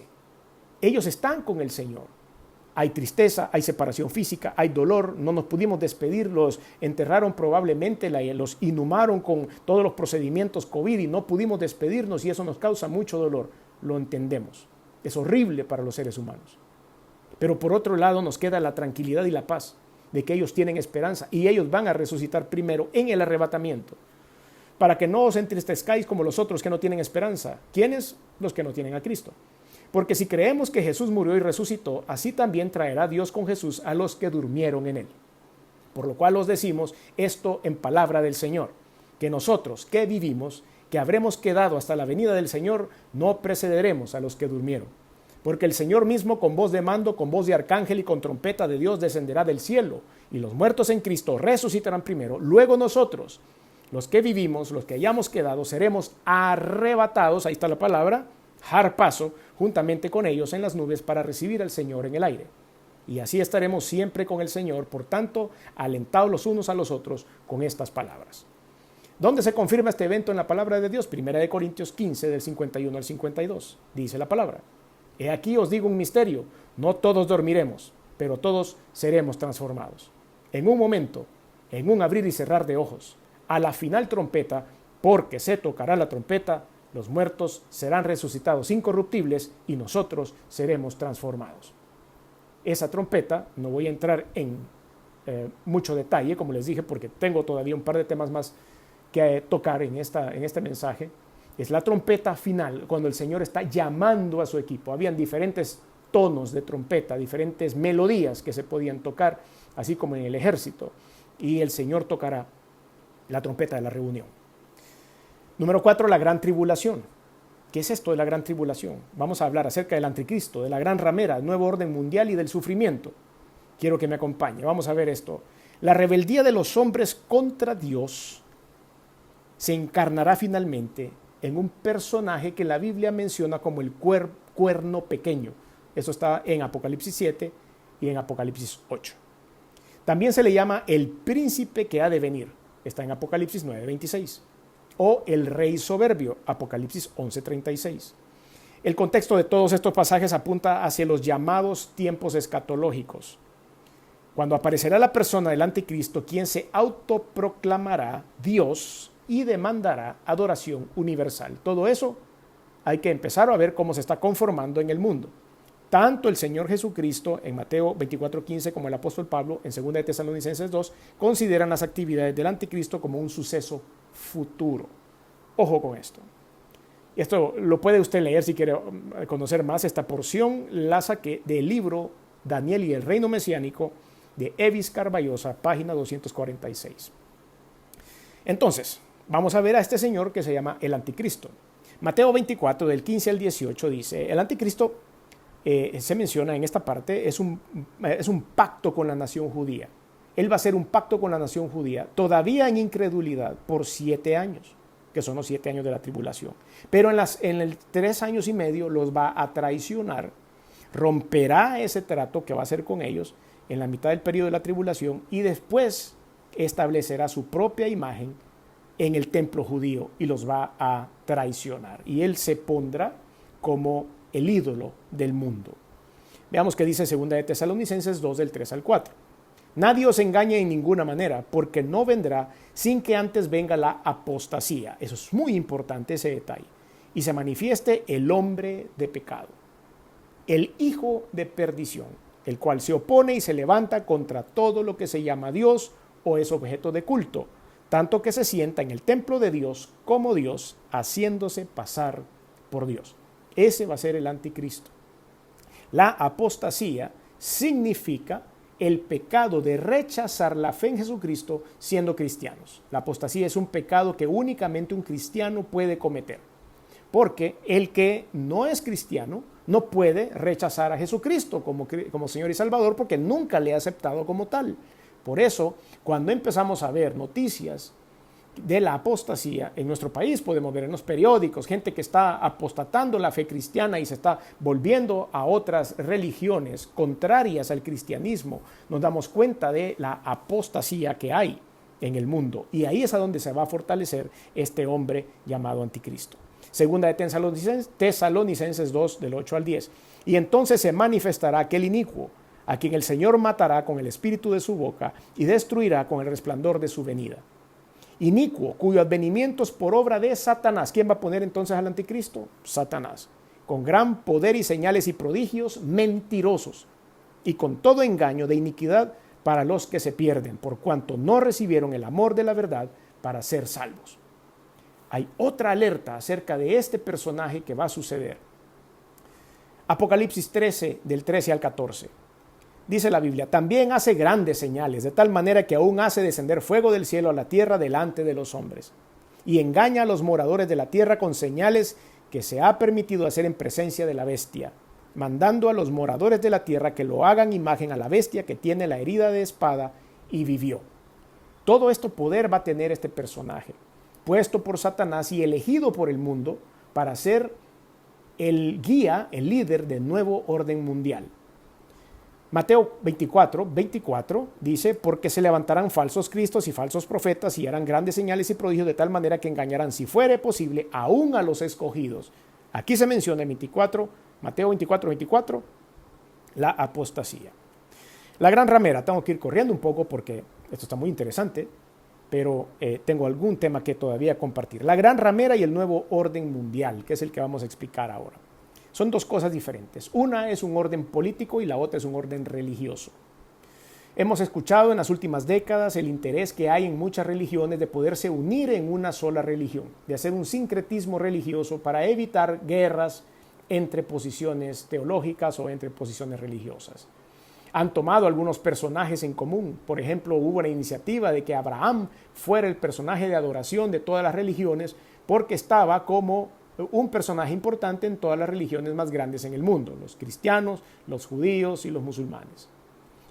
Ellos están con el Señor. Hay tristeza, hay separación física, hay dolor, no nos pudimos despedir, los enterraron probablemente, los inhumaron con todos los procedimientos COVID y no pudimos despedirnos y eso nos causa mucho dolor. Lo entendemos. Es horrible para los seres humanos. Pero por otro lado nos queda la tranquilidad y la paz de que ellos tienen esperanza y ellos van a resucitar primero en el arrebatamiento. Para que no os entristezcáis como los otros que no tienen esperanza. ¿Quiénes? Los que no tienen a Cristo. Porque si creemos que Jesús murió y resucitó, así también traerá Dios con Jesús a los que durmieron en él. Por lo cual os decimos esto en palabra del Señor, que nosotros que vivimos, que habremos quedado hasta la venida del Señor, no precederemos a los que durmieron. Porque el Señor mismo con voz de mando, con voz de arcángel y con trompeta de Dios descenderá del cielo, y los muertos en Cristo resucitarán primero, luego nosotros, los que vivimos, los que hayamos quedado, seremos arrebatados, ahí está la palabra, harpazo, juntamente con ellos en las nubes para recibir al Señor en el aire. Y así estaremos siempre con el Señor, por tanto, alentados los unos a los otros con estas palabras. ¿Dónde se confirma este evento en la palabra de Dios? 1 Corintios 15, del 51 al 52. Dice la palabra: He aquí os digo un misterio, no todos dormiremos, pero todos seremos transformados. En un momento, en un abrir y cerrar de ojos, a la final trompeta, porque se tocará la trompeta, los muertos serán resucitados incorruptibles y nosotros seremos transformados. Esa trompeta, no voy a entrar en mucho detalle, como les dije, porque tengo todavía un par de temas más que tocar en este mensaje, es la trompeta final, cuando el Señor está llamando a su equipo. Habían diferentes tonos de trompeta, diferentes melodías que se podían tocar, así como en el ejército, y el Señor tocará la trompeta de la reunión. Número 4, la gran tribulación. ¿Qué es esto de la gran tribulación? Vamos a hablar acerca del anticristo, de la gran ramera, el nuevo orden mundial y del sufrimiento. Quiero que me acompañe. Vamos a ver esto. La rebeldía de los hombres contra Dios se encarnará finalmente en un personaje que la Biblia menciona como el cuerno pequeño. Eso está en Apocalipsis 7 y en Apocalipsis 8. También se le llama el príncipe que ha de venir. Está en Apocalipsis 9:26. O el rey soberbio, Apocalipsis 11:36. El contexto de todos estos pasajes apunta hacia los llamados tiempos escatológicos, cuando aparecerá la persona del anticristo, quien se autoproclamará Dios y demandará adoración universal. Todo eso hay que empezar a ver cómo se está conformando en el mundo. Tanto el Señor Jesucristo en Mateo 24:15 como el apóstol Pablo en 2 de Tesalonicenses 2 consideran las actividades del anticristo como un suceso futuro. Ojo con esto. Esto lo puede usted leer si quiere conocer más. Esta porción la saqué del libro Daniel y el reino mesiánico de Evis Carballosa, página 246. Entonces, vamos a ver a este señor que se llama el anticristo. Mateo 24, del 15 al 18 dice: el anticristo se menciona en esta parte, es un pacto con la nación judía. Él va a hacer un pacto con la nación judía, todavía en incredulidad, por 7 años, que son los 7 años de la tribulación. Pero en el 3 años y medio los va a traicionar, romperá ese trato que va a hacer con ellos en la mitad del periodo de la tribulación y después establecerá su propia imagen en el templo judío y los va a traicionar. Y él se pondrá como el ídolo del mundo. Veamos qué dice 2 de Tesalonicenses 2, del 3 al 4. Nadie os engañe en ninguna manera, porque no vendrá sin que antes venga la apostasía. Eso es muy importante, ese detalle. Y se manifieste el hombre de pecado, el hijo de perdición, el cual se opone y se levanta contra todo lo que se llama Dios o es objeto de culto, tanto que se sienta en el templo de Dios como Dios, haciéndose pasar por Dios. Ese va a ser el anticristo. La apostasía significa el pecado de rechazar la fe en Jesucristo siendo cristianos. La apostasía es un pecado que únicamente un cristiano puede cometer, porque el que no es cristiano no puede rechazar a Jesucristo como Señor y Salvador, porque nunca le ha aceptado como tal. Por eso, cuando empezamos a ver noticias de la apostasía en nuestro país, podemos ver en los periódicos gente que está apostatando la fe cristiana y se está volviendo a otras religiones contrarias al cristianismo. Nos damos cuenta de la apostasía que hay en el mundo, y ahí es a donde se va a fortalecer este hombre llamado anticristo. Segunda de Tesalonicenses 2, del 8 al 10. Y entonces se manifestará aquel inicuo, a quien el Señor matará con el espíritu de su boca y destruirá con el resplandor de su venida. Inicuo, cuyo advenimiento es por obra de Satanás. ¿Quién va a poner entonces al anticristo? Satanás. Con gran poder y señales y prodigios mentirosos, y con todo engaño de iniquidad para los que se pierden, por cuanto no recibieron el amor de la verdad para ser salvos. Hay otra alerta acerca de este personaje que va a suceder. Apocalipsis 13, del 13 al 14. Dice la Biblia: también hace grandes señales, de tal manera que aún hace descender fuego del cielo a la tierra delante de los hombres. Y engaña a los moradores de la tierra con señales que se ha permitido hacer en presencia de la bestia, mandando a los moradores de la tierra que lo hagan imagen a la bestia que tiene la herida de espada y vivió. Todo esto poder va a tener este personaje. puesto por Satanás y elegido por el mundo para ser el guía, el líder del nuevo orden mundial. Mateo 24 dice, porque se levantarán falsos cristos y falsos profetas y harán grandes señales y prodigios de tal manera que engañarán, si fuere posible, aún a los escogidos. Aquí se menciona en Mateo 24, la apostasía. La gran ramera, tengo que ir corriendo un poco porque esto está muy interesante, pero tengo algún tema que todavía compartir. La gran ramera y el nuevo orden mundial, que es el que vamos a explicar ahora. Son dos cosas diferentes. Una es un orden político y la otra es un orden religioso. Hemos escuchado en las últimas décadas el interés que hay en muchas religiones de poderse unir en una sola religión, de hacer un sincretismo religioso para evitar guerras entre posiciones teológicas o entre posiciones religiosas. Han tomado algunos personajes en común. Por ejemplo, hubo una iniciativa de que Abraham fuera el personaje de adoración de todas las religiones porque estaba como un personaje importante en todas las religiones más grandes en el mundo, los cristianos, los judíos y los musulmanes.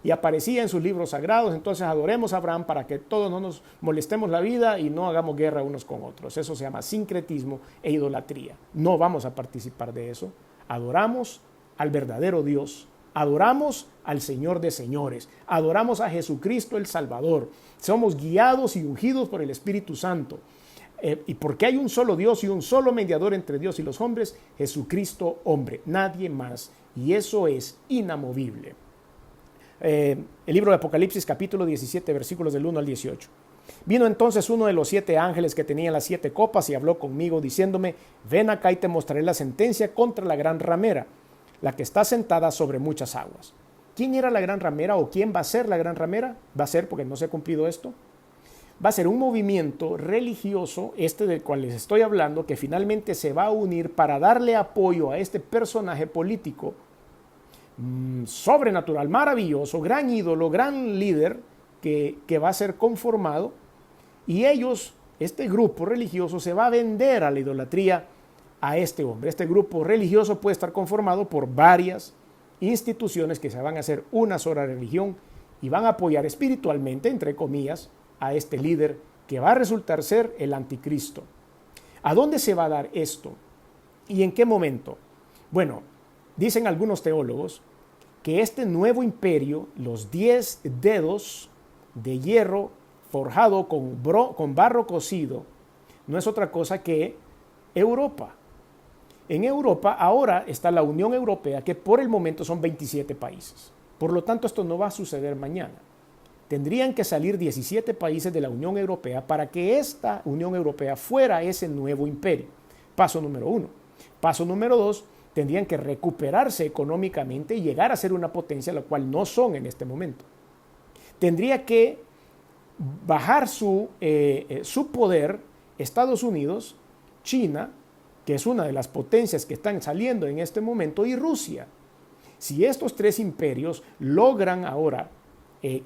Y aparecía en sus libros sagrados, entonces adoremos a Abraham para que todos no nos molestemos la vida y no hagamos guerra unos con otros. Eso se llama sincretismo e idolatría. No vamos a participar de eso. Adoramos al verdadero Dios, adoramos al Señor de señores, adoramos a Jesucristo el Salvador. Somos guiados y ungidos por el Espíritu Santo. Y porque hay un solo Dios y un solo mediador entre Dios y los hombres, Jesucristo hombre, nadie más. Y eso es inamovible. El libro de Apocalipsis capítulo 17 versículos del 1 al 18. Vino entonces uno de los 7 ángeles que tenía las 7 copas y habló conmigo diciéndome, ven acá y te mostraré la sentencia contra la gran ramera, la que está sentada sobre muchas aguas. ¿Quién era la gran ramera o quién va a ser la gran ramera? Va a ser, porque no se ha cumplido esto, va a ser un movimiento religioso, del cual les estoy hablando, que finalmente se va a unir para darle apoyo a este personaje político sobrenatural, maravilloso, gran ídolo, gran líder que va a ser conformado, y ellos, este grupo religioso, se va a vender a la idolatría a este hombre. Este grupo religioso puede estar conformado por varias instituciones que se van a hacer una sola religión y van a apoyar espiritualmente, entre comillas, a este líder que va a resultar ser el anticristo. ¿A dónde se va a dar esto? ¿Y en qué momento? Bueno, dicen algunos teólogos que este nuevo imperio, los 10 dedos de hierro forjado con barro cocido, no es otra cosa que Europa. En Europa ahora está la Unión Europea, que por el momento son 27 países. Por lo tanto, esto no va a suceder mañana. Tendrían que salir 17 países de la Unión Europea para que esta Unión Europea fuera ese nuevo imperio. Paso número 1. Paso número 2, tendrían que recuperarse económicamente y llegar a ser una potencia, la cual no son en este momento. Tendría que bajar su poder Estados Unidos, China, que es una de las potencias que están saliendo en este momento, y Rusia. Si estos 3 imperios logran ahora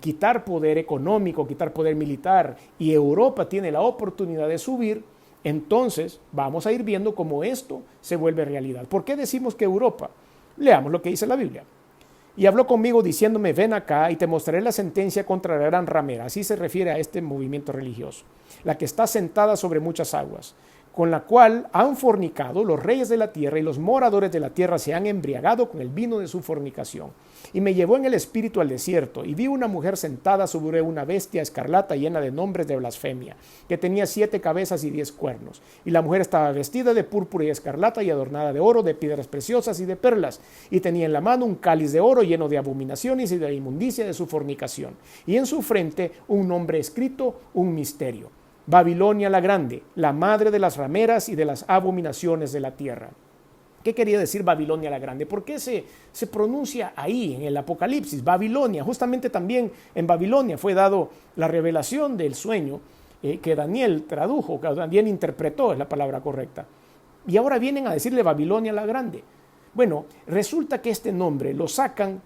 quitar poder económico, quitar poder militar, y Europa tiene la oportunidad de subir, entonces vamos a ir viendo cómo esto se vuelve realidad. ¿Por qué decimos que Europa? Leamos lo que dice la Biblia. Y habló conmigo diciéndome, ven acá y te mostraré la sentencia contra la gran ramera. Así se refiere a este movimiento religioso. La que está sentada sobre muchas aguas, con la cual han fornicado los reyes de la tierra, y los moradores de la tierra se han embriagado con el vino de su fornicación. Y me llevó en el espíritu al desierto, y vi una mujer sentada sobre una bestia escarlata llena de nombres de blasfemia, que tenía 7 cabezas y 10 cuernos. Y la mujer estaba vestida de púrpura y escarlata y adornada de oro, de piedras preciosas y de perlas, y tenía en la mano un cáliz de oro lleno de abominaciones y de la inmundicia de su fornicación. Y en su frente un nombre escrito, un misterio: Babilonia la Grande, la madre de las rameras y de las abominaciones de la tierra. ¿Qué quería decir Babilonia la Grande? ¿Por qué se pronuncia ahí en el Apocalipsis, Babilonia? Justamente también en Babilonia fue dado la revelación del sueño que Daniel tradujo, que Daniel interpretó, es la palabra correcta. Y ahora vienen a decirle Babilonia la Grande. Bueno, resulta que este nombre lo sacan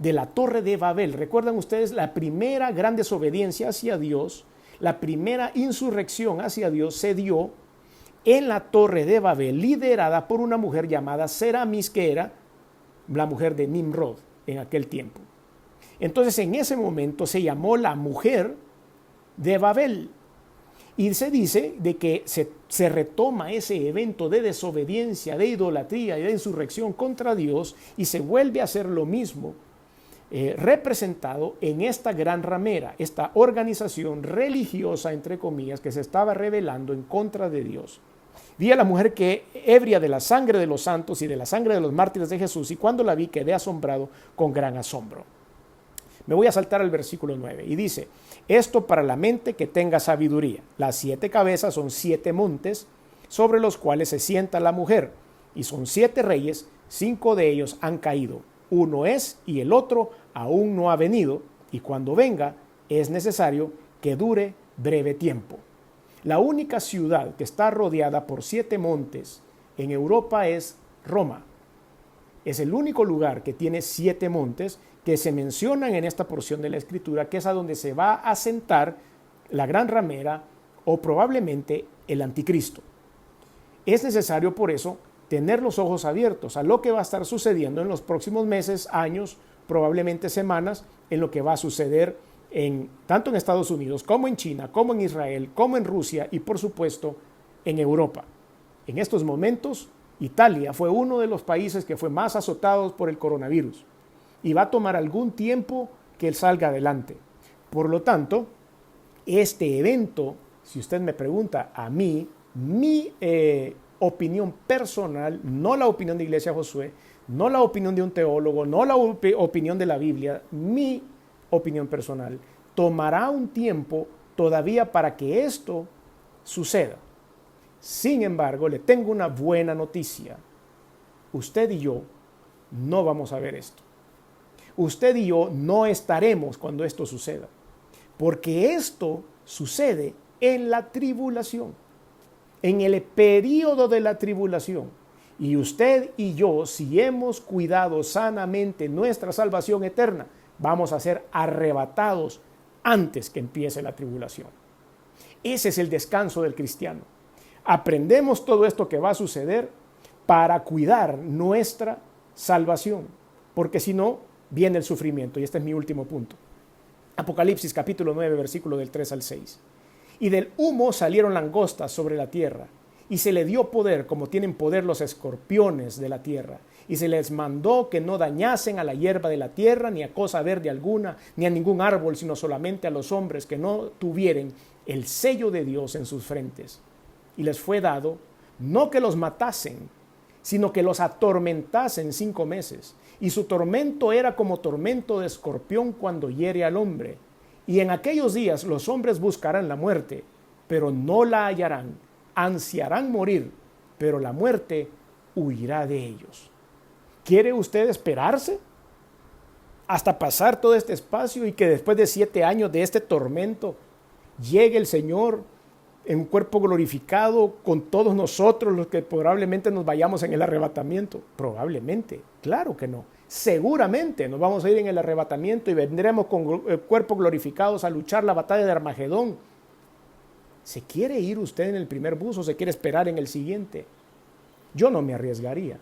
de la Torre de Babel. ¿Recuerdan ustedes la primera gran desobediencia hacia Dios? La primera insurrección hacia Dios se dio en la Torre de Babel, liderada por una mujer llamada Seramis, que era la mujer de Nimrod en aquel tiempo. Entonces, en ese momento se llamó la mujer de Babel. Y se dice de que se retoma ese evento de desobediencia, de idolatría y de insurrección contra Dios y se vuelve a hacer lo mismo, representado en esta gran ramera, esta organización religiosa, entre comillas, que se estaba rebelando en contra de Dios. Vi a la mujer que ebria de la sangre de los santos y de la sangre de los mártires de Jesús, y cuando la vi quedé asombrado con gran asombro. Me voy a saltar al versículo 9 y dice: esto para la mente que tenga sabiduría. Las 7 cabezas son 7 montes sobre los cuales se sienta la mujer, y son 7 reyes, 5 de ellos han caído. Uno es y el otro aún no ha venido, y cuando venga es necesario que dure breve tiempo. La única ciudad que está rodeada por 7 montes en Europa es Roma. Es el único lugar que tiene 7 montes que se mencionan en esta porción de la Escritura, que es a donde se va a sentar la gran ramera o probablemente el anticristo. Es necesario por eso tener los ojos abiertos a lo que va a estar sucediendo en los próximos meses, años, probablemente semanas, en lo que va a suceder tanto en Estados Unidos como en China, como en Israel, como en Rusia y por supuesto en Europa. En estos momentos, Italia fue uno de los países que fue más azotados por el coronavirus y va a tomar algún tiempo que él salga adelante. Por lo tanto, este evento, si usted me pregunta a mí, mi opinión personal, no la opinión de Iglesia Josué, no la opinión de un teólogo, no la opinión de la Biblia, mi opinión personal, tomará un tiempo todavía para que esto suceda. Sin embargo, le tengo una buena noticia. Usted y yo no vamos a ver esto. Usted y yo no estaremos cuando esto suceda, porque esto sucede en la tribulación, en el período de la tribulación. Y usted y yo, si hemos cuidado sanamente nuestra salvación eterna, vamos a ser arrebatados antes que empiece la tribulación. Ese es el descanso del cristiano. Aprendemos todo esto que va a suceder para cuidar nuestra salvación, porque si no, viene el sufrimiento. Y este es mi último punto. Apocalipsis capítulo 9, versículo del 3 al 6. Y del humo salieron langostas sobre la tierra, y se le dio poder como tienen poder los escorpiones de la tierra. Y se les mandó que no dañasen a la hierba de la tierra, ni a cosa verde alguna, ni a ningún árbol, sino solamente a los hombres que no tuvieren el sello de Dios en sus frentes. Y les fue dado no que los matasen, sino que los atormentasen 5 meses. Y su tormento era como tormento de escorpión cuando hiere al hombre. Y en aquellos días los hombres buscarán la muerte, pero no la hallarán. Ansiarán morir, pero la muerte huirá de ellos. ¿Quiere usted esperarse hasta pasar todo este espacio y que después de 7 años de este tormento llegue el Señor en un cuerpo glorificado con todos nosotros los que probablemente nos vayamos en el arrebatamiento? Probablemente, claro que no. Seguramente nos vamos a ir en el arrebatamiento y vendremos con cuerpos glorificados a luchar la batalla de Armagedón. ¿Se quiere ir usted en el primer bus o se quiere esperar en el siguiente? Yo no me arriesgaría.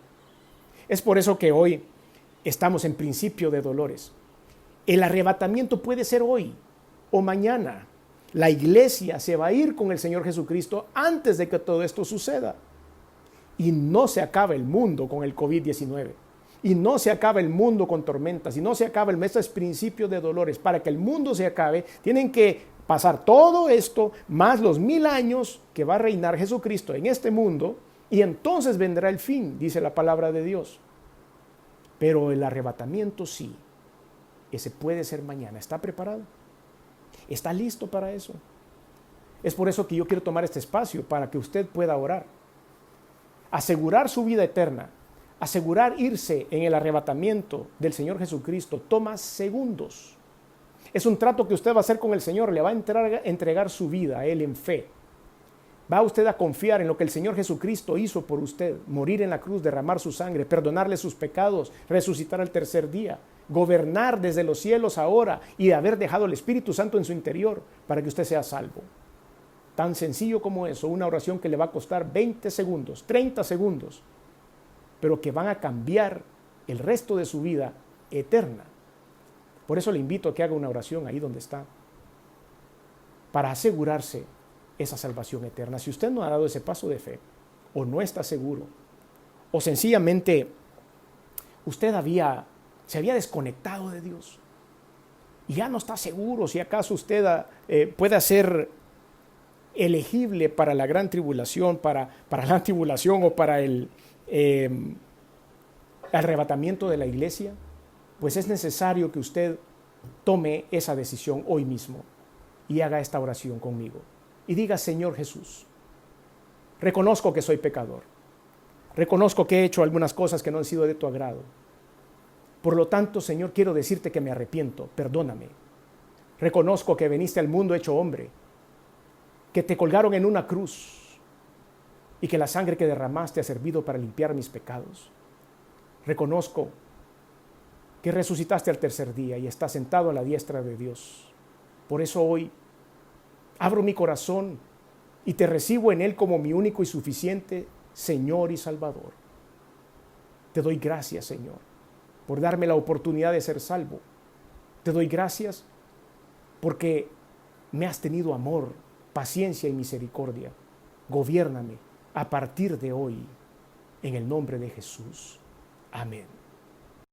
Es por eso que hoy estamos en principio de dolores. El arrebatamiento puede ser hoy o mañana. La iglesia se va a ir con el Señor Jesucristo antes de que todo esto suceda. Y no se acaba el mundo con el COVID-19. Y no se acaba el mundo con tormentas. Y no se acaba el mes. Este es principio de dolores. Para que el mundo se acabe, tienen que pasar todo esto, más los 1000 años que va a reinar Jesucristo en este mundo. Y entonces vendrá el fin, dice la palabra de Dios. Pero el arrebatamiento sí. Ese puede ser mañana. ¿Está preparado? ¿Está listo para eso? Es por eso que yo quiero tomar este espacio para que usted pueda orar. Asegurar su vida eterna, asegurar irse en el arrebatamiento del Señor Jesucristo toma segundos. Es un trato que usted va a hacer con el Señor, le va a entregar su vida a Él en fe. Va usted a confiar en lo que el Señor Jesucristo hizo por usted, morir en la cruz, derramar su sangre, perdonarle sus pecados, resucitar al tercer día, gobernar desde los cielos ahora y haber dejado el Espíritu Santo en su interior para que usted sea salvo. Tan sencillo como eso, una oración que le va a costar 20 segundos, 30 segundos, pero que van a cambiar el resto de su vida eterna. Por eso le invito a que haga una oración ahí donde está, para asegurarse esa salvación eterna. Si usted no ha dado ese paso de fe, o no está seguro, o sencillamente usted se había desconectado de Dios y ya no está seguro si acaso usted pueda ser elegible para la gran tribulación, para la tribulación o para el arrebatamiento de la iglesia, pues es necesario que usted tome esa decisión hoy mismo y haga esta oración conmigo. Y diga: Señor Jesús, reconozco que soy pecador. Reconozco que he hecho algunas cosas que no han sido de tu agrado. Por lo tanto, Señor, quiero decirte que me arrepiento. Perdóname. Reconozco que viniste al mundo hecho hombre, que te colgaron en una cruz y que la sangre que derramaste ha servido para limpiar mis pecados. Reconozco que resucitaste al tercer día y estás sentado a la diestra de Dios. Por eso hoy abro mi corazón y te recibo en él como mi único y suficiente Señor y Salvador. Te doy gracias, Señor, por darme la oportunidad de ser salvo. Te doy gracias porque me has tenido amor, paciencia y misericordia. Gobiérname a partir de hoy, en el nombre de Jesús. Amén.